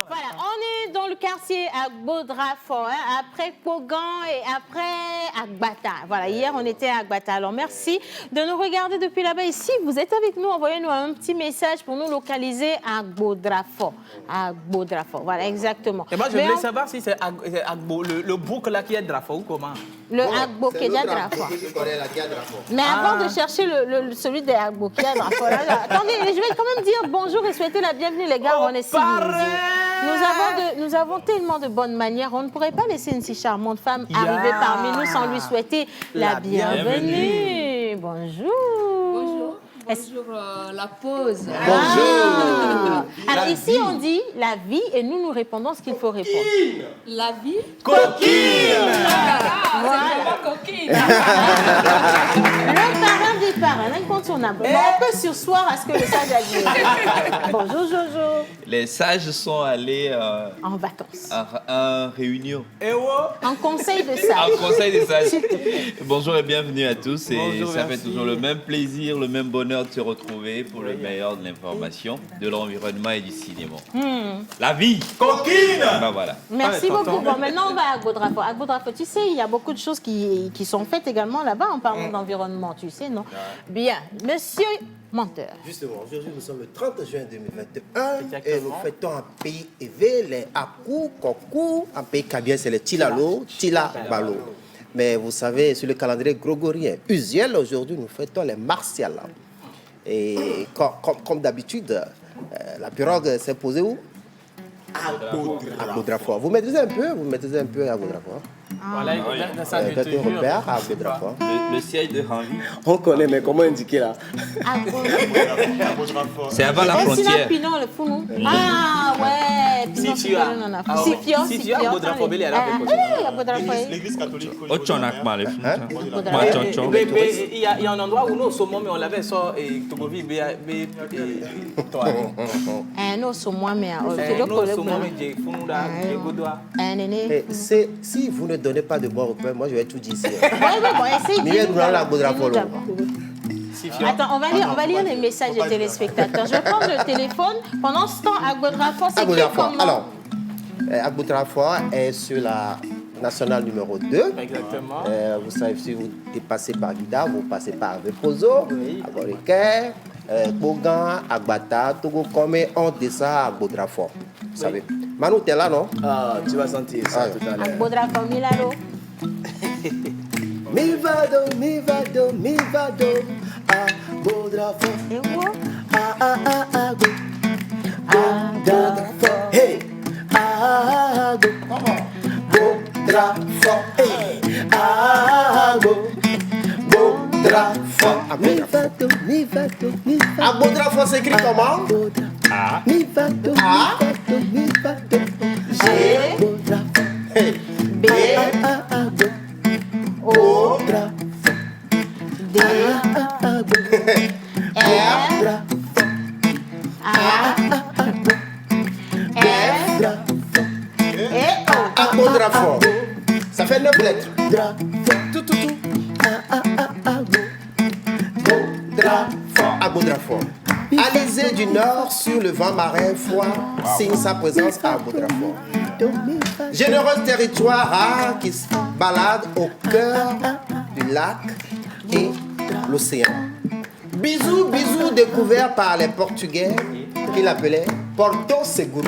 Speaker 2: Voilà, on est dans le quartier à Agbo-Drafo, hein, après Kogan et après Agbata. Voilà, hier on était à Agbata. Alors merci de nous regarder depuis là-bas. Et si vous êtes avec nous, envoyez-nous un petit message pour nous localiser à Agbo-Drafo. Agbo-Drafo, voilà, exactement.
Speaker 3: Et moi je voulais savoir si c'est Agbo, le bouc là qui est Drafo ou comment?
Speaker 2: Le Agbo qui est Drafo. Mais avant de chercher celui des Agbo qui est Drafo, attendez, je vais quand même dire bonjour et souhaiter la bienvenue les gars, on est civilisés. Nous avons tellement de bonnes manières, on ne pourrait pas laisser une si charmante femme arriver parmi nous sans lui souhaiter la bienvenue. Bonjour.
Speaker 10: Bonjour. Bonjour, la pause.
Speaker 2: Bonjour. Alors ici on dit la vie et nous répondons ce qu'il faut répondre.
Speaker 10: La vie.
Speaker 3: Coquine.
Speaker 10: C'est vraiment coquine.
Speaker 2: Le parrain des parrains, l'incontournable. Bon, on peut sursoir à ce que le sage a dit. Bonjour Jojo.
Speaker 11: Les sages sont allés
Speaker 2: en vacances.
Speaker 11: En réunion.
Speaker 2: En conseil de sages.
Speaker 11: En conseil de sages. Bonjour et bienvenue à tous. Et
Speaker 3: bonjour,
Speaker 11: ça
Speaker 3: merci.
Speaker 11: fait toujours le même plaisir, le même bonheur de se retrouver pour le meilleur de l'information, de l'environnement et du cinéma. La vie.
Speaker 3: Coquine.
Speaker 11: Ben voilà.
Speaker 2: Merci beaucoup. Bon, maintenant on va à Agbo-Drafo. Agbo-Drafo, tu sais, il y a beaucoup de choses qui sont faites également là-bas en parlant d'environnement, tu sais, non? Bien. Monsieur Menteur.
Speaker 1: Justement, aujourd'hui nous sommes le 30 juin 2021 et nous fêtons un pays élevé, les Akou, Kokou, un pays kabien, c'est les Tilalo, Tila Balo. Mais vous savez, sur le calendrier grégorien usuel, aujourd'hui nous fêtons les Martiales. Et comme d'habitude, la pirogue s'est posée où? Agbo-Drafo. Vous maîtrisez un peu Agbo-Drafo.
Speaker 3: Voilà, ça je te jure.
Speaker 1: Repère à Agbo-Drafo.
Speaker 11: Le siège de Henri.
Speaker 1: On connaît, mais comment indiquer là?
Speaker 11: C'est avant la frontière.
Speaker 2: Pinon, le fou, non? Ah ouais.
Speaker 3: Si tu as Agbo-Drafo, il est là.
Speaker 1: L'église catholique.
Speaker 11: Ochonakma, le fou.
Speaker 3: Il y a un endroit où nous sommes, mais on l'avait ça et Togovi,
Speaker 2: Non, c'est moi, mais
Speaker 1: si vous ne donnez pas de bons repères, moi je vais tout dire ici.
Speaker 2: Attends, on va lire les messages des téléspectateurs. Je vais prendre le téléphone. Pendant ce temps, Agbo-Drafo, c'est qui comment?
Speaker 1: Alors, Agbo-Drafo est sur la nationale numéro 2.
Speaker 3: Exactement.
Speaker 1: Vous savez, si vous dépassez par Guida, vous passez par Vepozo, Agorike, Kogan, Agbata, Togo Kome, on descend à Agbo-Drafo. Vous savez. Manu, t'es là, non?
Speaker 12: Ah, tu vas sentir ça tout à l'heure.
Speaker 2: Agbo-Drafo, Milalo.
Speaker 1: Mivado, Agbo-Drafo.
Speaker 2: Et où?
Speaker 1: Agbo-Drafo. Hey! Agbo-Drafo. Hey! Agbo-Drafo. Agbo-Drafo s'écrit comment? Mivado. G. Hey! B. O. D. R. A. F. Et O. Agbo-Drafo. Ça fait 9 lettres. Tout. Baudrafort. Alizé du Nord sur le vent marin froid signe sa présence à Baudrafort. Généreux territoire rare qui se balade au cœur du lac et l'océan. Bisous, bisous découvert par les Portugais qui l'appelaient Porto Seguro.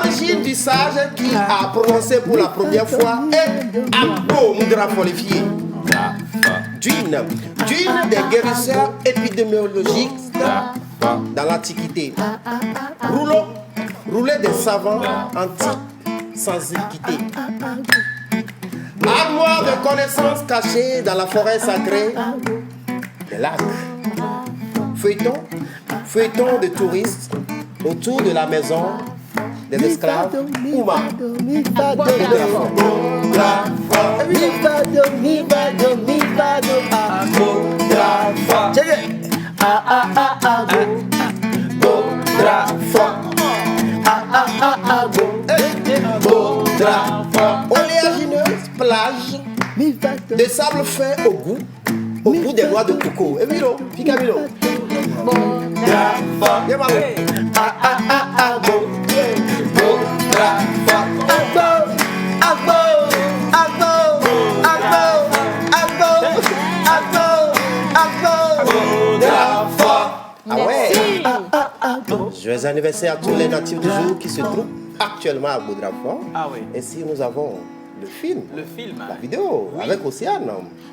Speaker 1: Origine du sage qui a prononcé pour la première fois Agbo Moudrafolifié. D'une des guérisseurs épidémiologiques dans l'Antiquité. Rouler des savants antiques sans équité. Armoire de connaissances cachées dans la forêt sacrée des lacs. Feuilleton de touristes autour de la maison des esclaves Ouma. Oléagineuse plage de sable fin au bout des noix de coco. Et Milo, Picamilo. Joyeux anniversaire à tous les natifs du jour qui se trouvent actuellement à Baudrafort.
Speaker 3: Ah oui.
Speaker 1: Et si nous avons le film,
Speaker 3: la
Speaker 1: vidéo, oui, avec Océane.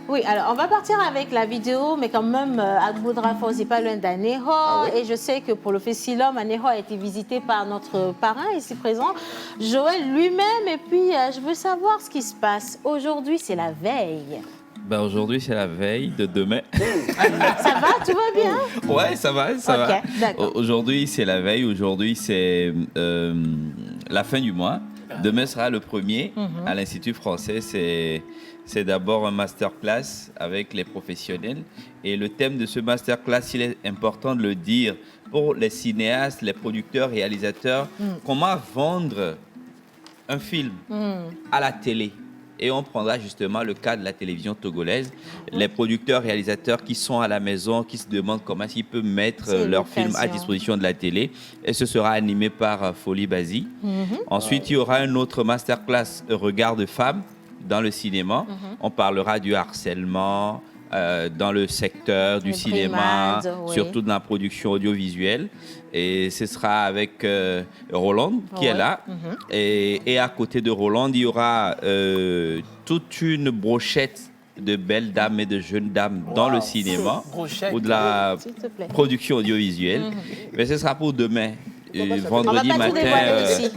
Speaker 2: Oui, alors on va partir avec la vidéo, mais quand même, à Baudrafort, c'est pas loin d'Anéro.
Speaker 1: Ah oui.
Speaker 2: Et je sais que pour le Fessilhomme, Anéro a été visité par notre parrain ici présent, Joël lui-même. Et puis, je veux savoir ce qui se passe. Aujourd'hui, c'est la veille.
Speaker 11: Ben aujourd'hui, c'est la veille de demain.
Speaker 2: Ça va, tout va bien?
Speaker 11: Ouais, ça va, ça
Speaker 2: va. D'accord.
Speaker 11: Aujourd'hui, c'est la veille. Aujourd'hui, c'est la fin du mois. Demain sera le premier à l'Institut français. C'est d'abord un masterclass avec les professionnels. Et le thème de ce masterclass, il est important de le dire, pour les cinéastes, les producteurs, réalisateurs, comment vendre un film à la télé. Et on prendra justement le cas de la télévision togolaise, les producteurs, réalisateurs qui sont à la maison, qui se demandent comment ils peuvent mettre leur film à disposition de la télé. Et ce sera animé par Folie Bazi. Ensuite, il y aura un autre masterclass Regard de femme dans le cinéma. On parlera du harcèlement dans le secteur du cinéma, surtout dans la production audiovisuelle. Et ce sera avec Roland qui est là. Et à côté de Roland, il y aura toute une brochette de belles dames et de jeunes dames dans le cinéma ou de la production audiovisuelle. Mais ce sera pour demain, vendredi matin.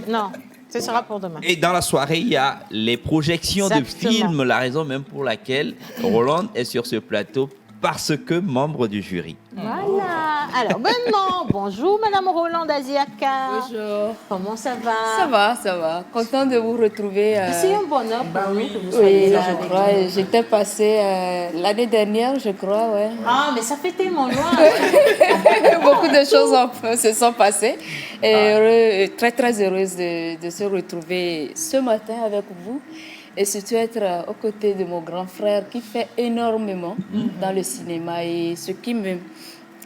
Speaker 2: Non. Ce sera pour demain.
Speaker 11: Et dans la soirée, il y a les projections de films, la raison même pour laquelle Roland est sur ce plateau, parce que membre du jury.
Speaker 2: Voilà. Alors maintenant, bonjour Madame Roland Aziaka.
Speaker 10: Bonjour.
Speaker 2: Comment ça va?
Speaker 10: Ça va, ça va. Content de vous retrouver.
Speaker 2: C'est un bonheur pour nous que vous soyez là.
Speaker 10: Je crois. J'étais passée l'année dernière, je crois, ouais.
Speaker 2: Ah, mais ça fait tellement loin.
Speaker 10: Beaucoup de choses se sont passées. Et très, très heureuse de se retrouver ce matin avec vous. Et surtout être aux côtés de mon grand frère qui fait énormément dans le cinéma. Et ce qui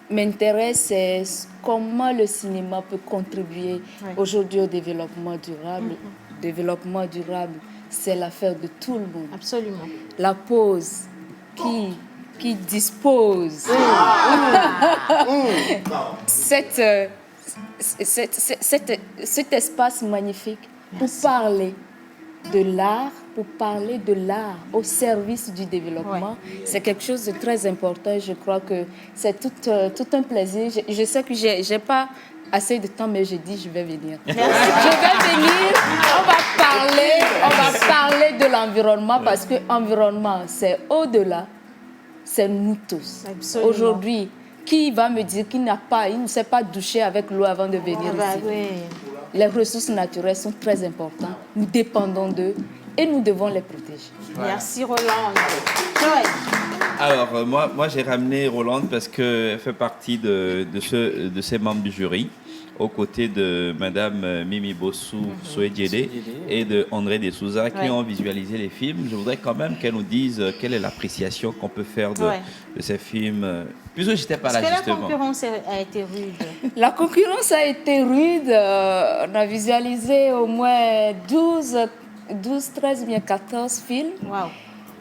Speaker 10: m'intéresse, c'est comment le cinéma peut contribuer aujourd'hui au développement durable. Le développement durable, c'est l'affaire de tout le monde.
Speaker 2: Absolument.
Speaker 10: La pause qui dispose cet espace magnifique pour parler de l'art, au service du développement. C'est quelque chose de très important. Je crois que c'est tout un plaisir. Je sais que j'ai pas assez de temps, mais je dis je vais venir. Je vais venir. On va parler de l'environnement parce que l'environnement, c'est au-delà. C'est nous tous.
Speaker 2: Absolument.
Speaker 10: Aujourd'hui, qui va me dire qu'il ne s'est pas douché avec l'eau avant de venir ici?
Speaker 2: Oui.
Speaker 10: Les ressources naturelles sont très importantes. Nous dépendons d'eux et nous devons les protéger.
Speaker 2: Merci Roland. Joël.
Speaker 11: Alors, moi j'ai ramené Roland parce qu'elle fait partie de ces membres du jury. aux côtés de Madame Mimi Bossou Souedjede et de André de Souza qui ont visualisé les films. Je voudrais quand même qu'elle nous dise quelle est l'appréciation qu'on peut faire de ces films, puisque je n'étais pas là justement.
Speaker 2: Est-ce que la concurrence a été rude?
Speaker 10: La concurrence a été rude. On a visualisé au moins 12, 13, bien 14 films.
Speaker 2: Wow.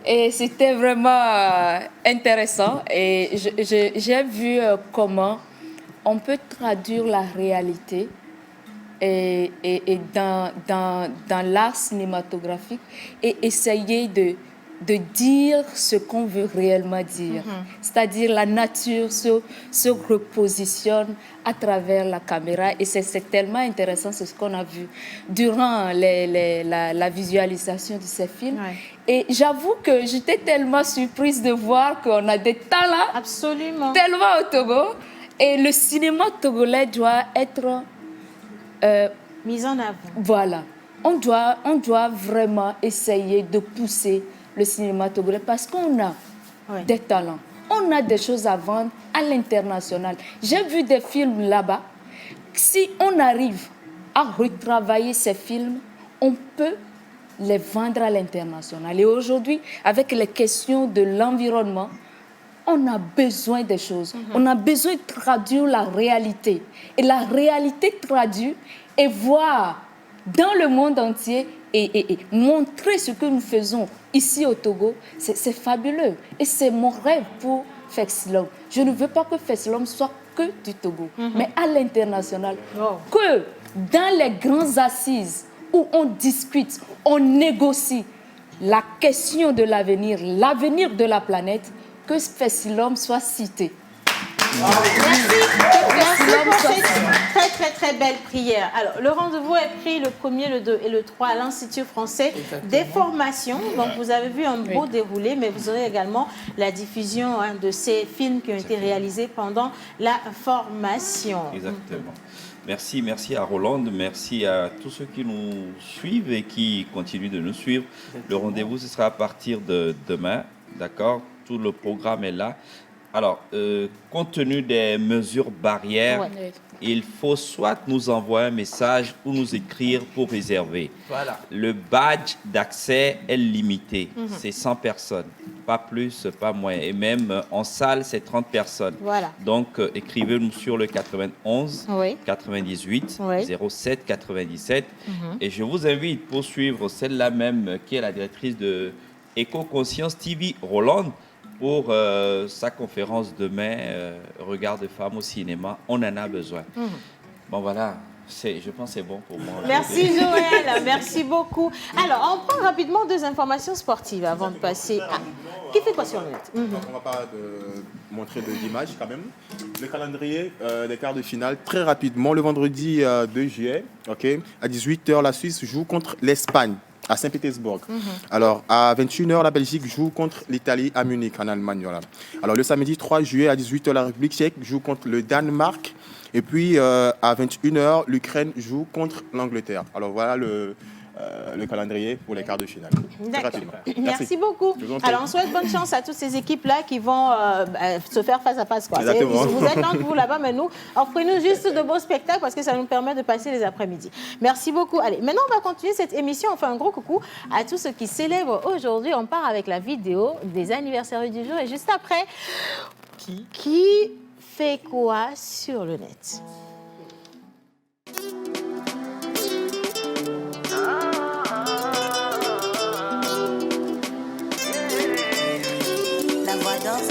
Speaker 10: Et c'était vraiment intéressant. Et j'ai vu comment on peut traduire la réalité et dans l'art cinématographique et essayer de dire ce qu'on veut réellement dire. C'est-à-dire la nature se repositionne à travers la caméra et c'est tellement intéressant, c'est ce qu'on a vu durant la visualisation de ces films. Et j'avoue que j'étais tellement surprise de voir qu'on a des talents tellement au Togo. Et le cinéma togolais doit être
Speaker 2: mis en avant.
Speaker 10: Voilà. On doit vraiment essayer de pousser le cinéma togolais parce qu'on a des talents. On a des choses à vendre à l'international. J'ai vu des films là-bas. Si on arrive à retravailler ces films, on peut les vendre à l'international. Et aujourd'hui, avec les questions de l'environnement, on a besoin des choses. On a besoin de traduire la réalité. Et la réalité traduite et voir dans le monde entier et montrer ce que nous faisons ici au Togo, c'est fabuleux. Et c'est mon rêve pour Fexilom. Je ne veux pas que Fexilom soit que du Togo, mais à l'international. Que dans les grandes assises où on discute, on négocie la question de l'avenir de la planète, que Fexilom soit cité.
Speaker 2: Merci pour cette très belle prière. Alors, le rendez-vous est pris le 1er, le 2 et le 3 à l'Institut français des formations. Donc, vous avez vu un beau déroulé, mais vous aurez également la diffusion de ces films qui ont été réalisés pendant la formation.
Speaker 11: Exactement. Merci à Roland, merci à tous ceux qui nous suivent et qui continuent de nous suivre. Le rendez-vous, ce sera à partir de demain, d'accord? Tout le programme est là. Alors, compte tenu des mesures barrières, il faut soit nous envoyer un message ou nous écrire pour réserver.
Speaker 3: Voilà.
Speaker 11: Le badge d'accès est limité. C'est 100 personnes. Pas plus, pas moins. Et même en salle, c'est 30 personnes.
Speaker 2: Voilà.
Speaker 11: Donc, écrivez-nous sur le 91 98 07 97. Et je vous invite pour suivre celle-là même qui est la directrice de Éco-Conscience TV, Roland, pour sa conférence demain, Regard de femmes au cinéma. On en a besoin. Bon, voilà. Je pense que c'est bon pour moi.
Speaker 2: Merci Joël, merci beaucoup. Alors, on prend rapidement 2 informations sportives avant de passer à... Qui fait quoi sur le net?
Speaker 4: On ne va pas montrer d'images quand même. Le calendrier des quarts de finale, très rapidement, le vendredi 2 juillet, à 18h, la Suisse joue contre l'Espagne à Saint-Pétersbourg. Alors, à 21h, la Belgique joue contre l'Italie à Munich, en Allemagne. Voilà. Alors, le samedi 3 juillet, à 18h, la République tchèque joue contre le Danemark. Et puis, à 21h, l'Ukraine joue contre l'Angleterre. Alors, voilà le calendrier pour les quarts de finale.
Speaker 2: D'accord. Merci beaucoup. Alors, on souhaite bonne chance à toutes ces équipes-là qui vont se faire face à face. Quoi. Vous êtes entre vous là-bas, mais nous, offrez-nous juste de beaux spectacles parce que ça nous permet de passer les après-midi. Merci beaucoup. Allez, maintenant, on va continuer cette émission. On fait un gros coucou à tous ceux qui célèbrent aujourd'hui. On part avec la vidéo des anniversaires du jour. Et juste après, qui fait quoi sur le net?
Speaker 13: La voix danse.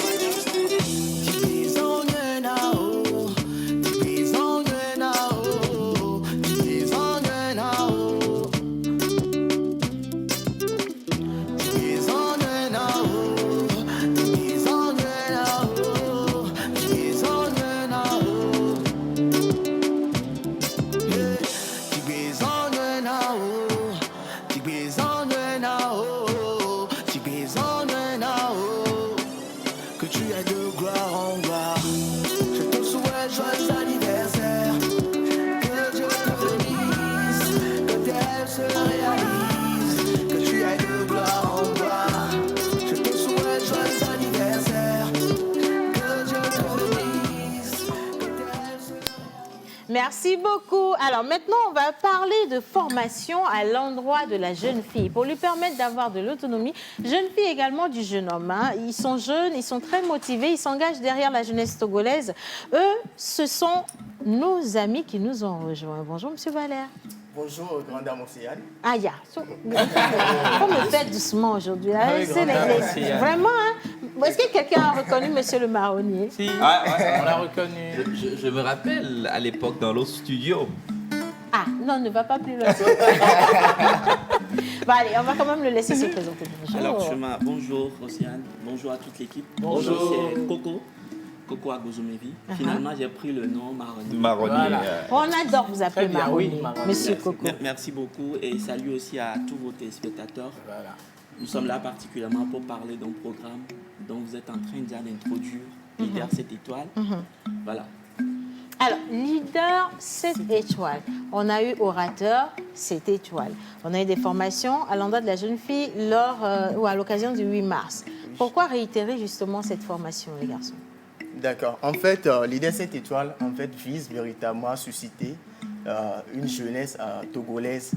Speaker 2: Merci beaucoup. Alors maintenant, on va parler de formation à l'endroit de la jeune fille pour lui permettre d'avoir de l'autonomie. Jeune fille également du jeune homme. Hein. Ils sont jeunes, ils sont très motivés, ils s'engagent derrière la jeunesse togolaise. Eux, ce sont nos amis qui nous ont rejoints. Bonjour, Monsieur Valère.
Speaker 12: Bonjour, grande dame Océane.
Speaker 2: Ah, ya. Faut me faire doucement aujourd'hui. Hein. Vraiment, hein. Est-ce que quelqu'un a reconnu Monsieur le Marronnier?
Speaker 3: Si, on l'a reconnu.
Speaker 11: Je me rappelle à l'époque dans l'autre studio.
Speaker 2: Ah, non, ne va pas plus loin. Bon, allez, on va quand même le laisser se présenter. Bonjour.
Speaker 13: Alors, bonjour Océane, bonjour à toute l'équipe.
Speaker 3: Bonjour.
Speaker 13: C'est Coco Agozomevi. Finalement, j'ai pris le nom Marronnier.
Speaker 11: Marronnier.
Speaker 2: On adore vous appeler Marronnier, Monsieur Coco.
Speaker 13: Merci beaucoup et salut aussi à tous vos téléspectateurs.
Speaker 3: Voilà.
Speaker 13: Nous sommes là particulièrement pour parler d'un programme dont vous êtes en train déjà d'introduire, Leader 7 étoiles. Voilà.
Speaker 2: Alors, leader 7 étoiles. On a eu orateur 7 étoiles. On a eu des formations à l'endroit de la jeune fille lors ou à l'occasion du 8 mars. Pourquoi réitérer justement cette formation, les garçons?
Speaker 12: D'accord. En fait, l'idée 7 étoiles vise véritablement à susciter une jeunesse togolaise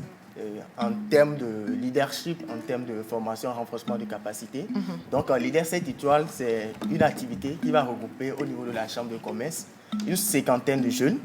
Speaker 12: en termes de leadership, en termes de formation, renforcement de capacité. Donc, l'idée 7 étoiles, c'est une activité qui va regrouper au niveau de la Chambre de commerce une cinquantaine de jeunes,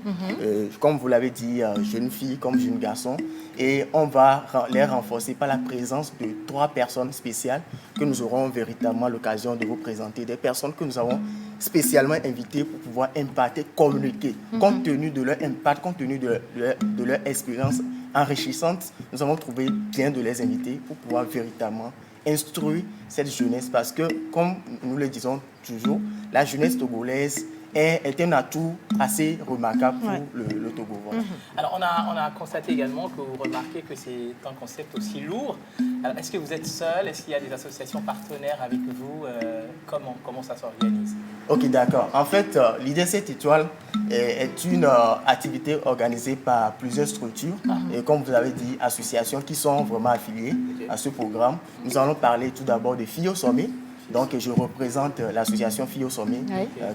Speaker 12: comme vous l'avez dit, jeunes filles comme jeunes garçons. Et on va les renforcer par la présence de 3 personnes spéciales que nous aurons véritablement l'occasion de vous présenter. Des personnes que nous avons spécialement invitées pour pouvoir impacter, communiquer. Compte tenu de leur impact, compte tenu de leur expérience enrichissante, nous avons trouvé bien de les inviter pour pouvoir véritablement instruire cette jeunesse. Parce que, comme nous le disons toujours, la jeunesse togolaise est un atout assez remarquable pour le Togo. Voilà.
Speaker 3: Alors, on a constaté également que vous remarquez que c'est un concept aussi lourd. Alors, est-ce que vous êtes seul? Est-ce qu'il y a des associations partenaires avec vous? Comment ça s'organise?
Speaker 12: Ok, d'accord. En fait, l'idée 7 étoiles est une activité organisée par plusieurs structures et, comme vous avez dit, associations qui sont vraiment affiliées à ce programme. Nous allons parler tout d'abord de Filles au sommet. Donc, je représente l'association Filles au sommet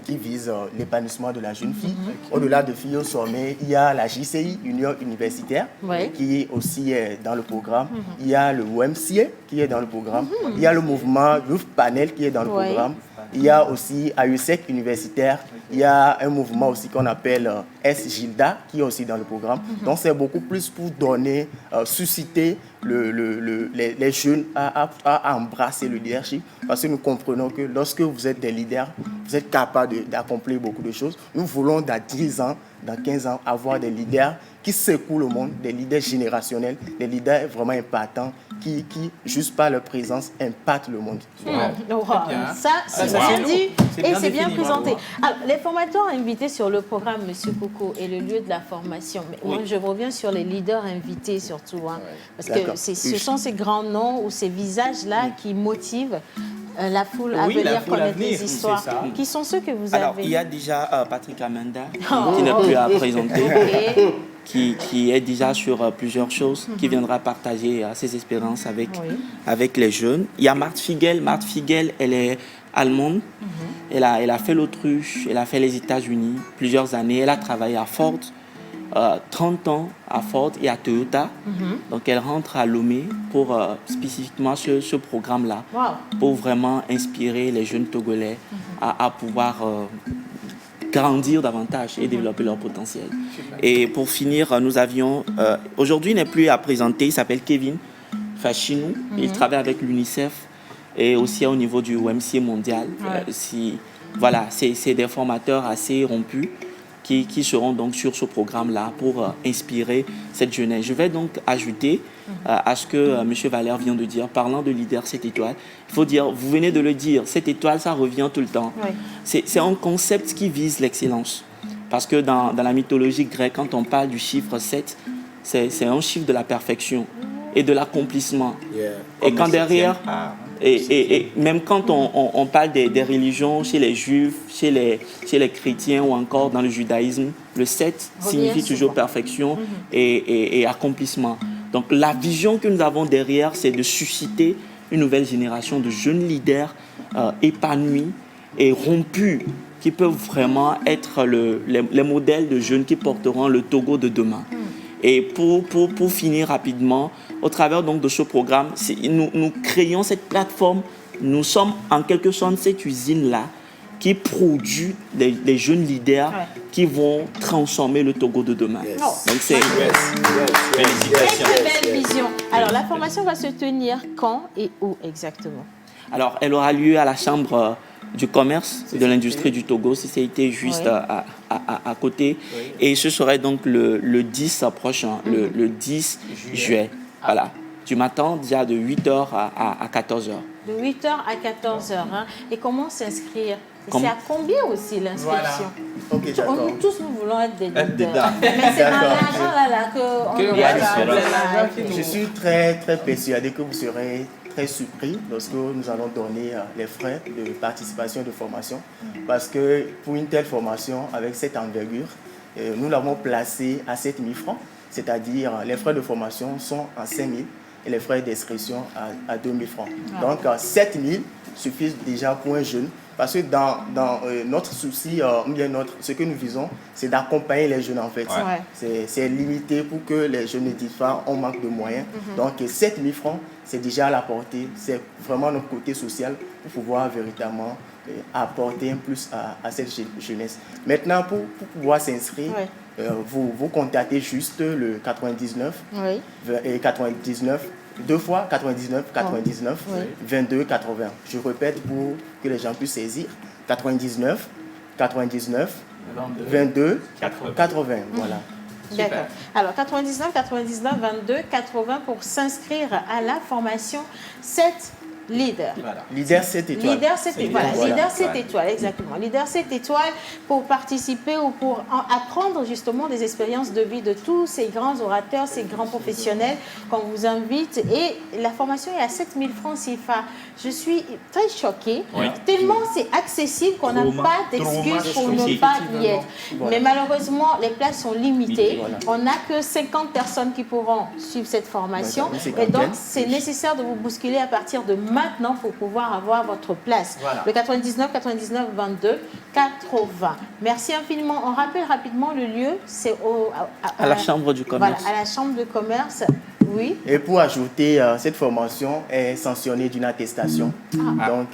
Speaker 12: qui vise l'épanouissement de la jeune fille. Au-delà de Filles au sommet, il y a la JCI, Union universitaire, qui est aussi dans le programme. Il y a le OMCA qui est dans le programme. Il y a le mouvement Youth Panel qui est dans le programme. Il y a aussi AUSEC universitaire. Il y a un mouvement aussi qu'on appelle S-Gilda qui est aussi dans le programme. Donc, c'est beaucoup plus pour donner, susciter les jeunes à embrasser le leadership. Parce que nous comprenons que lorsque vous êtes des leaders, vous êtes capable d'accomplir beaucoup de choses. Nous voulons dans 10 ans, dans 15 ans, avoir des leaders qui secouent le monde, des leaders générationnels, des leaders vraiment impactants, qui juste par leur présence, impactent le monde.
Speaker 2: Ça, c'est bien dit et c'est bien présenté. Alors, les formateurs invités sur le programme, Monsieur Coco, et le lieu de la formation. Mais moi, je reviens sur les leaders invités surtout. Hein, parce que ce sont ces grands noms ou ces visages-là qui motivent la foule à venir connaître les histoires. Qui sont ceux que vous avez?
Speaker 13: Alors, il y a déjà Patrick Amanda, qui n'est plus à présenter. Qui est déjà sur plusieurs choses, qui viendra partager ses expériences avec les jeunes. Il y a Marthe Figel. Marthe Figel, elle est allemande. Elle a fait l'Autruche, elle a fait les États-Unis plusieurs années. Elle a travaillé à Ford, 30 ans à Ford et à Toyota. Donc, elle rentre à Lomé pour spécifiquement ce programme-là, pour vraiment inspirer les jeunes Togolais à pouvoir grandir davantage et développer leur potentiel. Et pour finir, nous avions... aujourd'hui, il n'est plus à présenter, il s'appelle Kevin Fachinou. Il travaille avec l'UNICEF et aussi au niveau du OMCA mondial. Voilà, c'est des formateurs assez rompus qui seront donc sur ce programme-là pour inspirer cette jeunesse. Je vais donc ajouter à ce que M. Valère vient de dire, parlant de leader 7 étoiles. Il faut dire, vous venez de le dire, 7 étoiles, ça revient tout le temps. C'est un concept qui vise l'excellence. Parce que dans la mythologie grecque, quand on parle du chiffre 7, c'est un chiffre de la perfection et de l'accomplissement. Et quand derrière... Et même quand on parle des religions, chez les juifs, chez les chrétiens ou encore dans le judaïsme, le 7 signifie toujours perfection et accomplissement. Donc la vision que nous avons derrière, c'est de susciter une nouvelle génération de jeunes leaders épanouis et rompus qui peuvent vraiment être les modèles de jeunes qui porteront le Togo de demain. Et pour finir rapidement, au travers donc de ce programme, nous créons cette plateforme. Nous sommes en quelque sorte cette usine-là qui produit des jeunes leaders qui vont transformer le Togo de demain.
Speaker 2: Yes.
Speaker 13: Donc c'est
Speaker 2: Félicitations. Très belle vision. Alors la formation va se tenir quand et où exactement?
Speaker 13: Alors elle aura lieu à la Chambre du commerce de l'industrie du Togo, CCIT, juste à côté. Oui. Et ce serait donc le 10 prochain, le 10 juillet. Voilà. Du matin, déjà de 8h à 14h.
Speaker 2: De 8h à 14h. Hein. Et comment s'inscrire? C'est à combien aussi l'inscription?
Speaker 12: Voilà. Okay,
Speaker 2: tous nous voulons être des docteurs. Mais c'est dans l'argent là que
Speaker 12: je suis très, très persuadé que vous serez très surpris lorsque nous allons donner les frais de participation et de formation. Parce que pour une telle formation, avec cette envergure, nous l'avons placé à 7 000 francs. C'est-à-dire les frais de formation sont à 5 000 et les frais d'inscription à 2 000 francs. Donc 7 000 suffisent déjà pour un jeune. Parce que dans notre souci, ce que nous visons, c'est d'accompagner les jeunes en fait. C'est limité pour que les jeunes ne disent pas on manque de moyens. Donc 7 000 francs, c'est déjà à la portée. C'est vraiment notre côté social pour pouvoir véritablement apporter un plus à cette jeunesse. Maintenant, pour pouvoir s'inscrire, vous contactez juste le 99 et 99. 2 fois 99, 99, 22, 80. Je répète pour que les gens puissent saisir. 99, 99, 22, 80. Voilà.
Speaker 2: D'accord. Alors 99, 99, 22, 80 pour s'inscrire à la formation 7 leader.
Speaker 12: Voilà. Leader 7 étoiles.
Speaker 2: Leader 7 étoiles. Voilà. Leader 7 étoiles, exactement. Leader 7 étoiles pour participer ou pour apprendre justement des expériences de vie de tous ces grands orateurs, ces grands professionnels qu'on vous invite. Et la formation est à 7 000 francs CFA. Je suis très choquée. Tellement c'est accessible qu'on n'a pas d'excuses pour ne pas y être. Mais malheureusement, les places sont limitées. On n'a que 50 personnes qui pourront suivre cette formation. Et donc, c'est nécessaire de vous bousculer à partir de maintenant pour pouvoir avoir votre place. Le 99, 99, 22, 80. Merci infiniment. On rappelle rapidement le lieu, c'est
Speaker 13: à la Chambre du commerce.
Speaker 2: Voilà, à la Chambre de commerce. Oui.
Speaker 12: Et pour ajouter, cette formation est sanctionnée d'une attestation. Donc,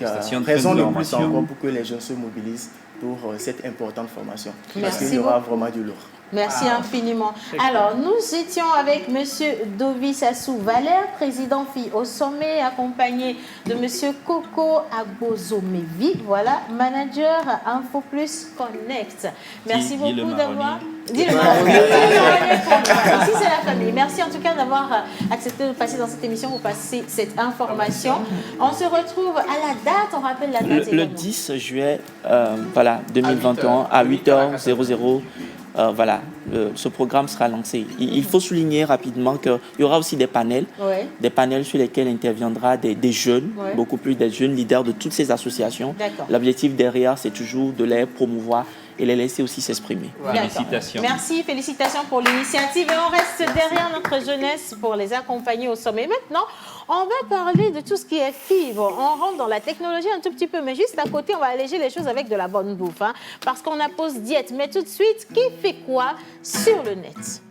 Speaker 12: raison de plus encore pour que les jeunes se mobilisent pour cette importante formation. Parce qu'il y aura vraiment du lourd.
Speaker 2: Merci infiniment. Alors, nous étions avec M. Dovi Sassou Valère, président FI au sommet, accompagné de M. Coco Agbozomevi, voilà, manager Info Plus Connect. Merci beaucoup d'avoir... Ici, c'est la famille. Merci en tout cas d'avoir accepté de passer dans cette émission, vous passez cette information. On se retrouve à la date, on rappelle la date.
Speaker 13: Le 10 juillet 2021 à 8h00. Voilà, ce programme sera lancé. Il faut souligner rapidement qu'il y aura aussi des panels sur lesquels interviendra des jeunes, beaucoup plus des jeunes leaders de toutes ces associations. L'objectif derrière, c'est toujours de les promouvoir et les laisser aussi s'exprimer.
Speaker 11: Félicitations.
Speaker 2: Merci, félicitations pour l'initiative. Et on reste derrière notre jeunesse pour les accompagner au sommet. Maintenant, on va parler de tout ce qui est fibre. On rentre dans la technologie un tout petit peu, mais juste à côté, on va alléger les choses avec de la bonne bouffe. Hein, parce qu'on a pause diète. Mais tout de suite, qui fait quoi sur le net?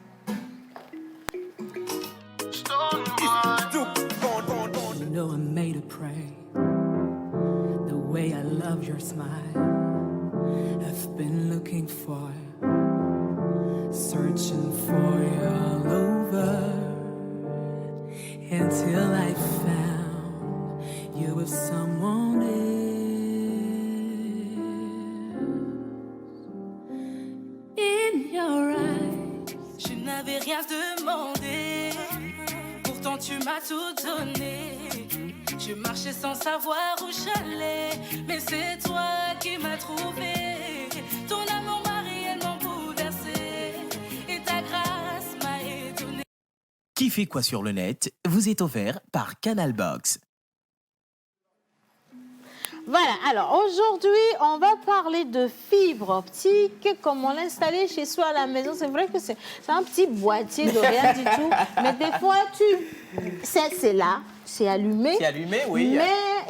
Speaker 14: You know I'm made to pray. The way I love your smile. I've been looking for, searching for you all over, until I found you with someone else. In your eyes, je n'avais rien demandé, pourtant tu m'as tout donné. Je marchais sans savoir où j'allais, mais c'est toi qui m'as trouvé. Ton amour m'a réellement bouleversé, et ta grâce m'a étonné.
Speaker 9: Qui fait quoi sur le net vous est offert par Canal Box.
Speaker 2: Voilà, alors aujourd'hui, on va parler de fibre optique, comment l'installer chez soi à la maison. C'est vrai que c'est un petit boîtier de rien du tout, mais des fois, c'est là, c'est allumé.
Speaker 3: C'est allumé, oui.
Speaker 2: Mais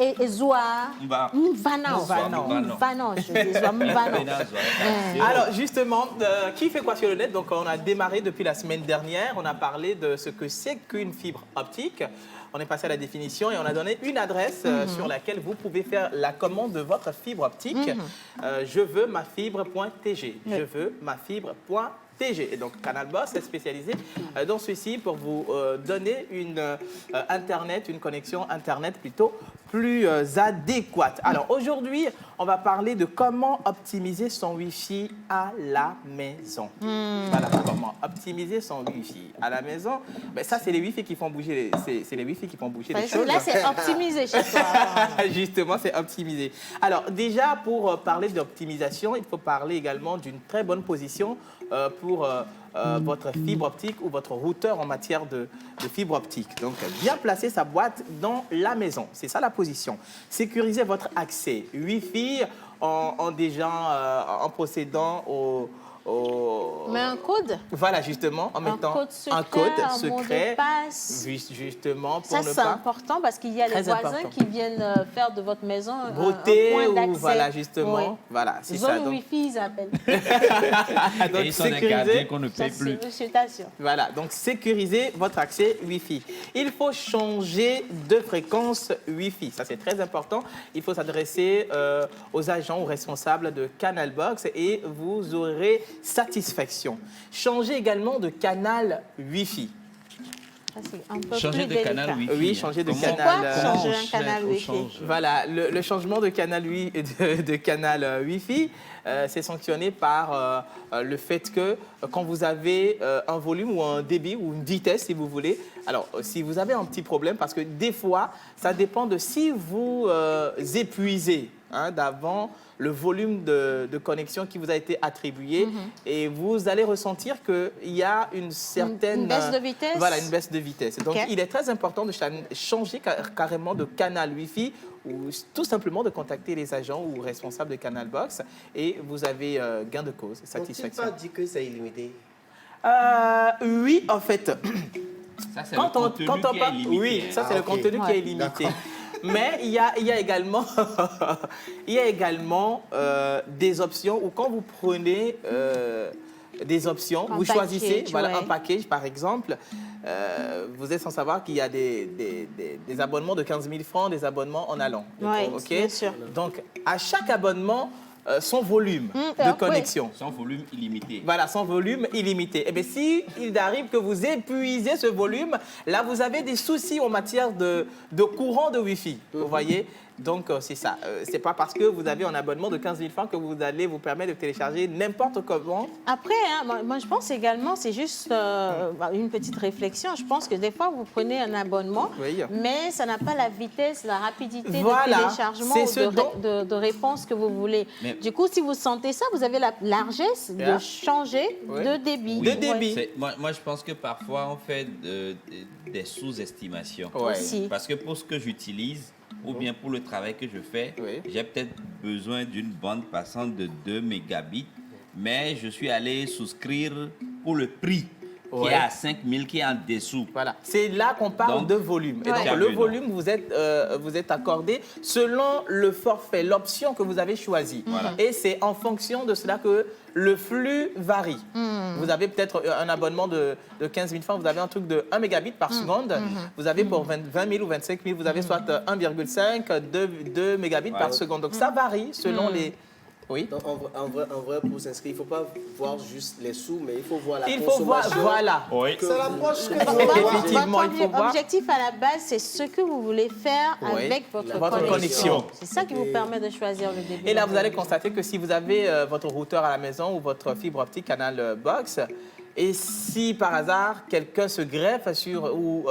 Speaker 3: Alors justement, qui fait quoi sur le net? Donc on a démarré depuis la semaine dernière, on a parlé de ce que c'est qu'une fibre optique. On est passé à la définition et on a donné une adresse sur laquelle vous pouvez faire la commande de votre fibre optique. Je veux ma fibre.tg. Je veux ma fibre.tg. Et donc Canal Boss est spécialisé dans ceci pour vous donner une connexion Internet plutôt plus adéquate. Alors aujourd'hui, on va parler de comment optimiser son Wi-Fi à la maison. Voilà, comment optimiser son Wi-Fi à la maison. Ben, ça, c'est les Wi-Fi qui font bouger les choses.
Speaker 2: Là, c'est optimisé chez toi.
Speaker 3: Justement, c'est optimisé. Alors déjà, pour parler d'optimisation, il faut parler également d'une très bonne position pour votre fibre optique ou votre routeur en matière de fibre optique. Donc, bien placer sa boîte dans la maison. C'est ça la position. Sécurisez votre accès Wi-Fi en procédant au...
Speaker 2: Mais un code?
Speaker 3: Voilà, justement, en mettant un code secret. Justement, pour
Speaker 2: ça, c'est important parce qu'il y a les voisins qui viennent faire de votre maison un point d'accès.
Speaker 3: Voilà, justement. Oui. Voilà, c'est ça.
Speaker 2: Zone Wi-Fi, ils appellent.
Speaker 3: Donc,
Speaker 11: ils sont un gardien qu'on ne paye plus.
Speaker 3: Voilà, donc sécurisez votre accès Wi-Fi. Il faut changer de fréquence Wi-Fi. Ça, c'est très important. Il faut s'adresser aux agents ou responsables de Canal Box et vous aurez satisfaction. Changez également de canal Wi-Fi.
Speaker 11: Changer de canal Wi-Fi.
Speaker 3: Oui, changer de canal.
Speaker 2: Changer un canal Wi-Fi.
Speaker 3: Voilà, le changement de canal Wi-Fi, c'est sanctionné par le fait que quand vous avez un volume ou un débit ou une vitesse, si vous voulez, alors si vous avez un petit problème, parce que des fois, ça dépend de si vous épuisez d'avant le volume de connexion qui vous a été attribué et vous allez ressentir qu'il y a une certaine...
Speaker 2: Une baisse de vitesse.
Speaker 3: Voilà, une baisse de vitesse. Donc, il est très important de changer carrément de canal Wi-Fi ou tout simplement de contacter les agents ou responsables de Canal Box et vous avez gain de cause, satisfaction.
Speaker 1: Ont-ils pas dit que c'est illimité?
Speaker 3: Oui, en fait.
Speaker 11: Ça, c'est le contenu qui est illimité.
Speaker 3: Oui, ça, c'est le contenu qui est illimité. Mais il y a également, des options où quand vous prenez des options, vous choisissez un package par exemple, vous êtes sans savoir qu'il y a des abonnements de 15 000 francs, des abonnements en allant.
Speaker 2: Oui, bien sûr.
Speaker 3: Donc à chaque abonnement, son volume de connexion.
Speaker 11: Son volume illimité.
Speaker 3: Voilà, son volume illimité. Eh bien, s'il arrive que vous épuisez ce volume, là, vous avez des soucis en matière de courant de Wi-Fi. Vous voyez? Donc, c'est ça. C'est pas parce que vous avez un abonnement de 15 000 francs que vous allez vous permettre de télécharger n'importe comment.
Speaker 2: Après, moi, je pense également, c'est juste une petite réflexion. Je pense que des fois, vous prenez un abonnement, mais ça n'a pas la vitesse, la rapidité de téléchargement ou de réponse que vous voulez. Mais du coup, si vous sentez ça, vous avez la largesse de changer de débit.
Speaker 3: De débit.
Speaker 11: Moi, je pense que parfois, on fait des sous-estimations.
Speaker 2: Aussi.
Speaker 11: Parce que pour ce que j'utilise, ou bien pour le travail que je fais, j'ai peut-être besoin d'une bande passante de 2 mégabits, mais je suis allé souscrire pour le prix qui est à 5 000, qui est en dessous.
Speaker 3: Voilà. C'est là qu'on parle de volume. Et donc, le volume, vous êtes accordé selon le forfait, l'option que vous avez choisie. Et c'est en fonction de cela que le flux varie. Vous avez peut-être un abonnement de 15 000 francs, vous avez un truc de 1 mégabit par seconde. Vous avez pour 20 000 ou 25 000, vous avez soit 1,5, 2 mégabits par seconde. Donc, ça varie selon les... Oui.
Speaker 1: Donc, en vrai, pour s'inscrire, il ne faut pas voir juste les sous, mais il faut voir la consommation.
Speaker 3: Il faut voir, voilà.
Speaker 1: C'est l'approche que
Speaker 3: effectivement, il faut voir.
Speaker 2: L'objectif à la base, c'est ce que vous voulez faire avec votre connexion. C'est ça qui vous permet de choisir le débit.
Speaker 3: Et là, vous allez constater que si vous avez votre routeur à la maison ou votre fibre optique Canal Box, et si par hasard, quelqu'un se greffe sur, ou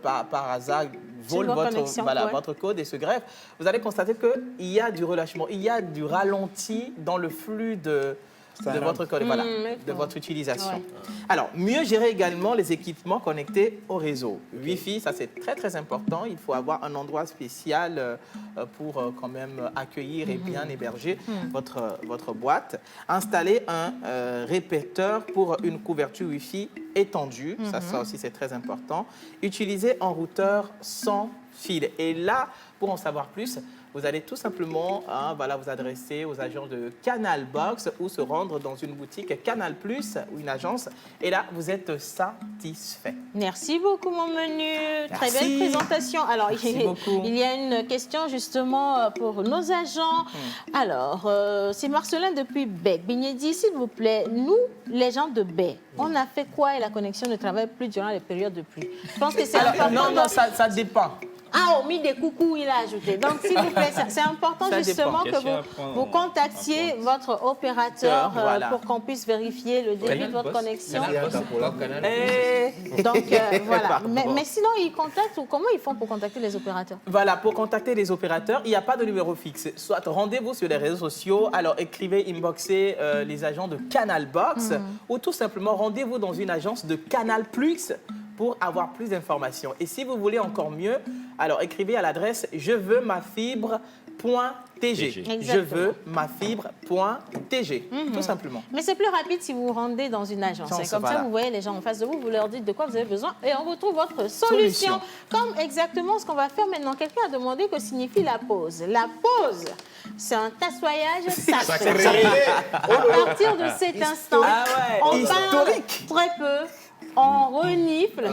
Speaker 3: par hasard, vole votre code et se greffe, vous allez constater qu'il y a du relâchement, il y a du ralenti dans le flux de votre code, de votre utilisation. Alors, mieux gérer également les équipements connectés au réseau. Wi-Fi, ça c'est très très important. Il faut avoir un endroit spécial pour quand même accueillir et bien héberger votre boîte. Installer un répéteur pour une couverture Wi-Fi étendue. Ça aussi c'est très important. Utiliser un routeur sans Feed. Et là, pour en savoir plus, vous allez tout simplement vous adresser aux agents de Canal Box ou se rendre dans une boutique Canal Plus ou une agence. Et là, vous êtes satisfait.
Speaker 2: Merci beaucoup, mon menu. Très
Speaker 3: Merci.
Speaker 2: belle présentation. Alors,
Speaker 3: beaucoup.
Speaker 2: il y a une question justement pour nos agents. Alors, c'est Marcelin depuis Bec. Bignedi, s'il vous plaît, nous, les gens de Bec, on a fait quoi et la connexion ne travaille plus durant les périodes de pluie? Je pense que c'est important.
Speaker 3: Non, ça dépend.
Speaker 2: Ah, au mis des coucous, il a ajouté. Donc, s'il vous plaît, c'est important
Speaker 3: Ça
Speaker 2: justement
Speaker 3: dépend.
Speaker 2: que vous contactiez votre opérateur
Speaker 3: Voilà.
Speaker 2: pour qu'on puisse vérifier le début de votre connexion.
Speaker 3: Et...
Speaker 2: Donc, voilà. Mais sinon, ils contactent ou comment ils font pour contacter les opérateurs?
Speaker 3: Voilà, pour contacter les opérateurs, il n'y a pas de numéro fixe. Soit rendez-vous sur les réseaux sociaux, alors écrivez, inboxez les agents de Canal Box ou tout simplement rendez-vous dans une agence de Canal Plus pour avoir plus d'informations. Et si vous voulez encore mieux, alors écrivez à l'adresse je veux ma fibre.tg. Je veux ma fibre.tg, tout simplement.
Speaker 2: Mais c'est plus rapide si vous vous rendez dans une agence. C'est comme ça, vous voyez les gens en face de vous, vous leur dites de quoi vous avez besoin et on retrouve votre solution. Comme exactement ce qu'on va faire maintenant. Quelqu'un a demandé que signifie la pause. La pause, c'est un tassoyage sacré. À partir de cet instant, on parle très peu. On renifle,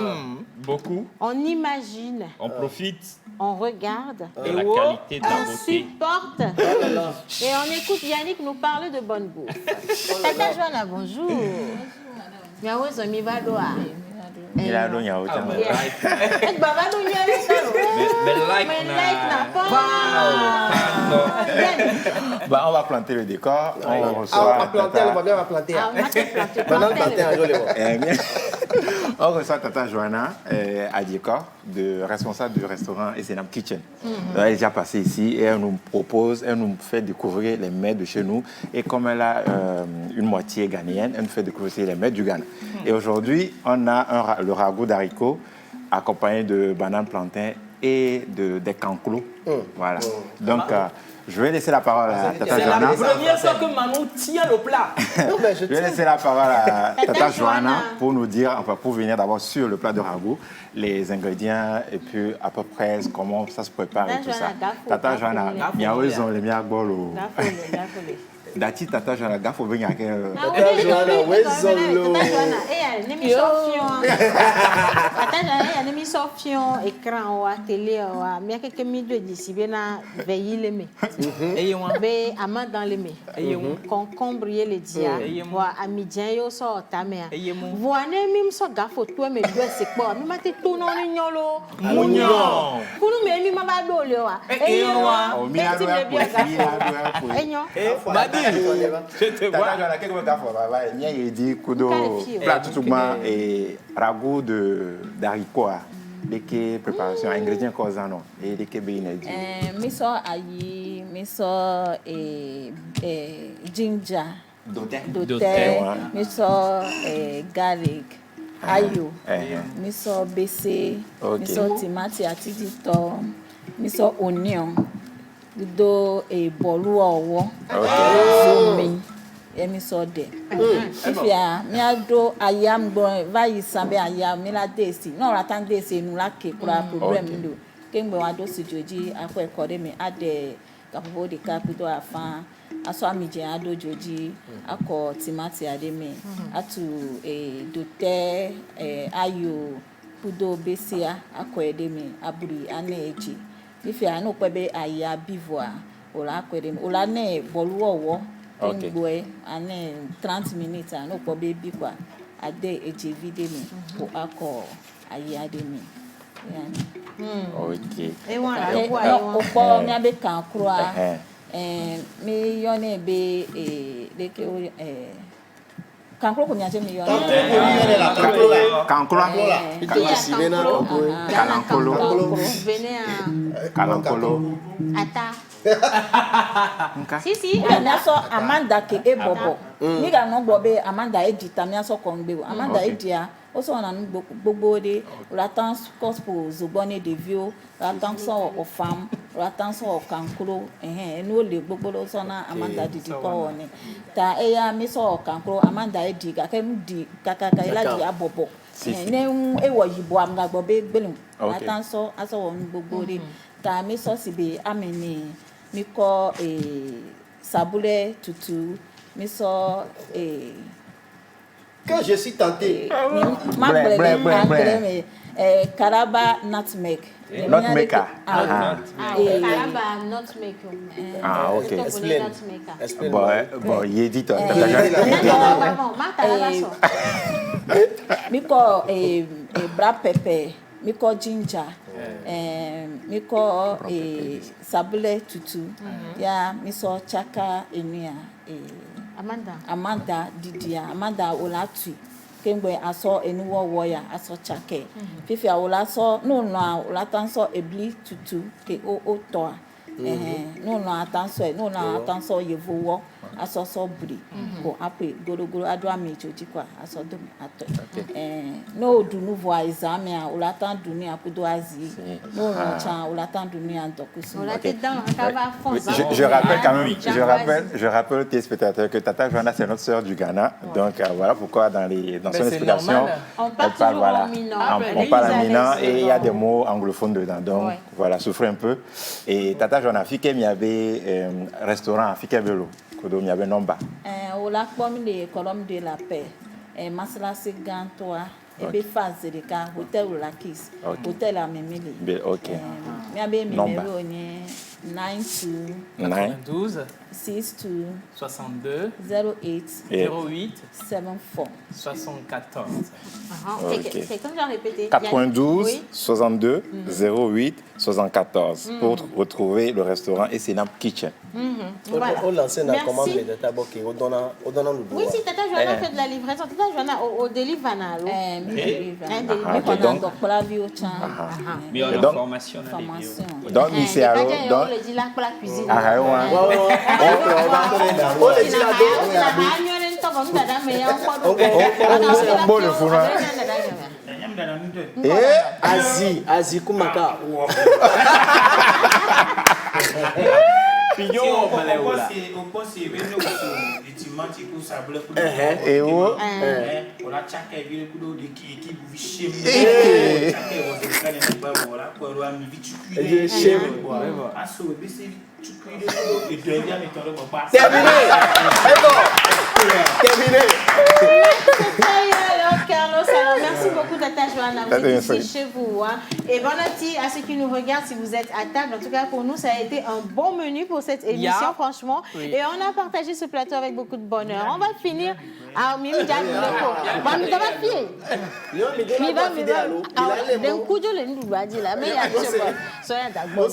Speaker 7: beaucoup,
Speaker 2: on imagine,
Speaker 7: on profite,
Speaker 2: on regarde,
Speaker 7: de la qualité de la
Speaker 2: on
Speaker 7: beauté.
Speaker 2: supporte et on écoute Yannick nous parler de bonne bouffe. Tata Joanna, bonjour. Bonjour.
Speaker 5: On va planter le décor. On
Speaker 1: va planter, on va planter.
Speaker 5: On reçoit Tata Joanna Adiekor, responsable du restaurant Esenam Kitchen. Elle est déjà passée ici et elle nous propose, elle nous fait découvrir les mets de chez nous. Et comme elle a une moitié ghanéenne, elle nous fait découvrir les mets du Ghana. Et aujourd'hui, on a le ragoût d'haricots accompagné de bananes plantains et des canclos. Voilà. Donc, je vais laisser la parole à Tata Joanna.
Speaker 3: C'est la première fois que Manon tient le plat.
Speaker 5: Je vais laisser la parole à Tata Joanna pour nous dire, enfin pour venir d'abord sur le plat de ragoût, les ingrédients et puis à peu près comment ça se prépare et tout ça. Tata Joanna, miaouezon le miagbolo. Dati Tata Joanna, gafo benga ke.
Speaker 1: Tata Joanna, wezolo.
Speaker 2: Tata Joanna, nemi sofion. Tata Joanna, nemi sofion écran wa télé wa mi akeke mi do d'ici bena veille le me. Be ama dans le me. Concombre ye le dia. Wa amidien yo so tamea. Wa nemi so gafo to me do se po. Mi mate to no ni nyolo.
Speaker 3: Munyo.
Speaker 2: Kunu me mi ma ba do le wa.
Speaker 5: O mi ado ya ko. Je te vois. Plat tout et ragoût d'haricots. Les préparations, ingrédients causano et les kebinedi.
Speaker 10: Miso ayi, miso ginger, doté, miso garlic, ayo, miso bese, miso tomate atidito, miso onion. Do bolu owo zomi emi so de ifia mi ado ayam gbo vai sambe ayam mi la desi no ra tan desi nu la ke kura problem do ke ngbe wa do sijoji afo ekode mi ade kapobo de kapito afa aso amije ado joji akọ timati ade mi atu dote ayo pudo besia akọ ede mi aburi aneji if you are no kwebe aya bivoa ola kwede ola ne bolu owo ngwe ane 30 minutes no kwebe bi kwa ade eje vide mi ko akọ aya de mi
Speaker 5: OK
Speaker 2: E wan
Speaker 10: opo mi abe kan kroa mi yone be leke Cancro ko miaje mi yone.
Speaker 5: Cancro. Calancolo.
Speaker 2: Ata. Si.
Speaker 10: Na so Amanda ke e bobo. Ni ga no gbo be Amanda e dita mi aso ko ngbe. Amanda e dia o so na gbogbo de la temps gospel zobone de view la temps so o fam la temps so cancro no le gbogbo lo so na Amanda didi ko woni ta e ya mi so cancro Amanda e di ga ke di kaka ila di abobo
Speaker 5: Si, si.
Speaker 15: ne e wo yibo am ga gbo be gbelun
Speaker 5: Ok.
Speaker 15: atan so aso wo gbogbo re ta mi so si be ameni mi ko sabule tutu mi so
Speaker 1: Quand je suis tenté.
Speaker 15: ma
Speaker 5: Blé, blé, blé, blé.
Speaker 15: mais karaba nutmeg.
Speaker 5: Nutmaker.
Speaker 2: Caraba, nutmeg.
Speaker 5: Ah, ok.
Speaker 1: Explain.
Speaker 5: Bon, il est dit, toi.
Speaker 15: Mi ko black pepper, mi ko ginger, mi ko sabule tutu, ya mi so chaka enuya, Amanda didia, Amanda olatu, kengwe aso enuwo woya, aso chake. Fifi a olaso, no olatanso ebli tutu ke o toa. No atanso yevowo, aso so bri. Ko ape goro adwa mi chojikwa, aso do ato. No du nouveau examen a olatan duni akudo azi. No chan olatan duni andokusu.
Speaker 5: Je rappelle aux téléspectateurs que Tata Joanna, c'est notre sœur du Ghana. Donc voilà pourquoi dans son explication,
Speaker 2: On parle
Speaker 5: elle parle,
Speaker 2: toujours
Speaker 5: voilà,
Speaker 2: en minant.
Speaker 5: on parle en minant et il y a des mots anglophones dedans. Donc voilà, souffrez un peu. Et Tata Joanna, il y avait un restaurant, il y avait Nomba.
Speaker 15: Ola kpɔm le kɔlɔm de la paix. Masalasi gãtɔa ebe phase ɖeka hotel Lakis, hotel Amemili.
Speaker 5: Ok.
Speaker 15: Miabe
Speaker 5: Nomba.
Speaker 15: numéro nye 92
Speaker 3: 92
Speaker 15: 62
Speaker 3: 62
Speaker 15: 08
Speaker 3: 08
Speaker 15: 74.
Speaker 3: 74.
Speaker 2: C'est comme j'ai répété.
Speaker 5: 92
Speaker 2: Oui.
Speaker 5: 62 08 74 pour retrouver le restaurant et c'est Namp Kitchen.
Speaker 2: Voilà.
Speaker 1: On lance une commande
Speaker 2: Merci.
Speaker 1: de tabac qui on donne nous.
Speaker 2: Oui, si Tata Joanna fait de la livraison, Tata Joanna au délivana.
Speaker 5: donc-
Speaker 11: Mais on
Speaker 5: Et
Speaker 11: a
Speaker 5: donc-
Speaker 11: formation.
Speaker 5: Donc, il s'est alors. Donc,
Speaker 2: On le dit là pour la cuisine.
Speaker 5: ah, ouais.
Speaker 2: On
Speaker 5: Bon, le fourrant.
Speaker 1: Asie Kumaka.
Speaker 5: Et où?
Speaker 1: Terminé.
Speaker 2: Alors, Carlos, alors merci beaucoup Tata Joanna, vous êtes
Speaker 5: Merci.
Speaker 2: ici chez vous. Hein. Et bon appétit à ceux qui nous regardent si vous êtes à table. En tout cas, pour nous, ça a été un bon menu pour cette émission, franchement.
Speaker 3: Oui.
Speaker 2: Et on a partagé ce plateau avec beaucoup de bonheur. On va finir à Mimi Diallo. Bon, nous avons fini. D'un coup de l'eau, on va dire là. Mais il y a des choses. Soyez d'accord.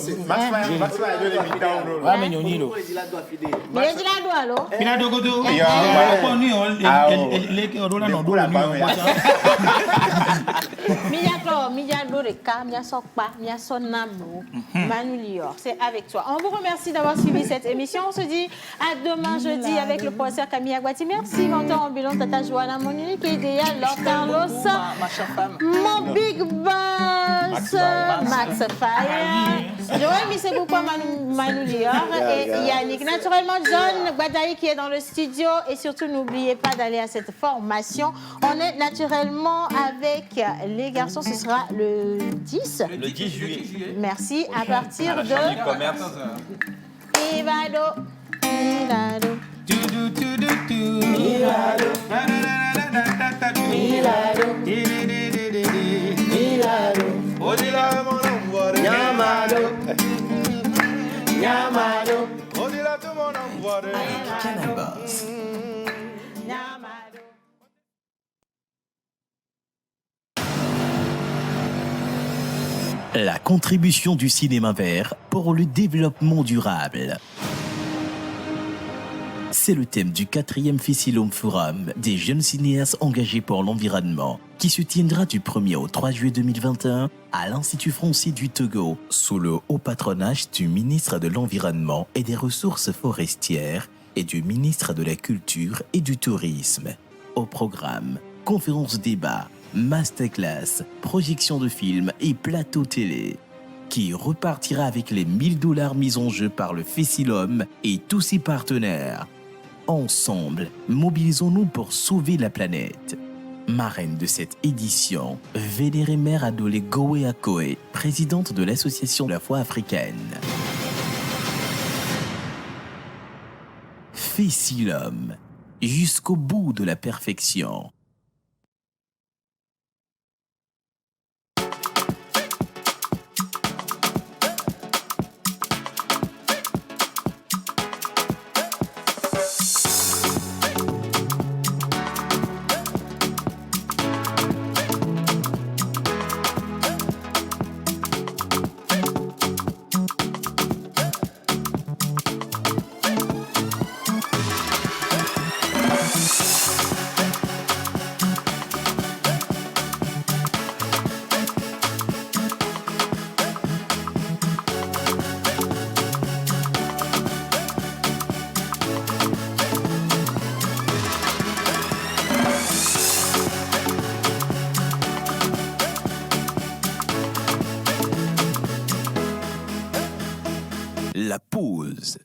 Speaker 2: Mais il y a de la doigt, alors. Miyato de Ka, Miyasokpa, Miyasonamo, Manu Lior, c'est avec toi. On vous remercie d'avoir suivi cette émission. On se dit à demain jeudi avec le professeur Camille Aguati. Merci, Mentor Ambulant, Tata Joanna, mon unique idéal, Lord Carlos, mon Big Boss, Max Fire, Joël Misseboupa, Manu Lior et Yannick. Naturellement, John Gbadaï qui est dans le studio. Et surtout, n'oubliez pas d'aller à cette formation. On est naturellement avec les garçons. Ce sera le 10.
Speaker 11: Le 10 juillet.
Speaker 2: Merci. À partir
Speaker 11: À la Chambre du
Speaker 2: de...
Speaker 11: commerce.
Speaker 2: Ivado. Milado.
Speaker 9: La contribution du cinéma vert pour le développement durable. C'est le thème du 4e Fissilom Forum des jeunes cinéastes engagés pour l'environnement qui se tiendra du 1er au 3 juillet 2021 à l'Institut français du Togo sous le haut patronage du ministre de l'Environnement et des Ressources forestières et du ministre de la Culture et du Tourisme. Au programme, conférences débat, masterclass, projection de films et plateau télé, qui repartira avec les $1000 mis en jeu par le Fissilom et tous ses partenaires. Ensemble, mobilisons-nous pour sauver la planète. Marraine de cette édition, Vénérée Mère Adolé Gowe Akoé, présidente de l'Association de la foi africaine. Fessy-l'homme, jusqu'au bout de la perfection. La pause.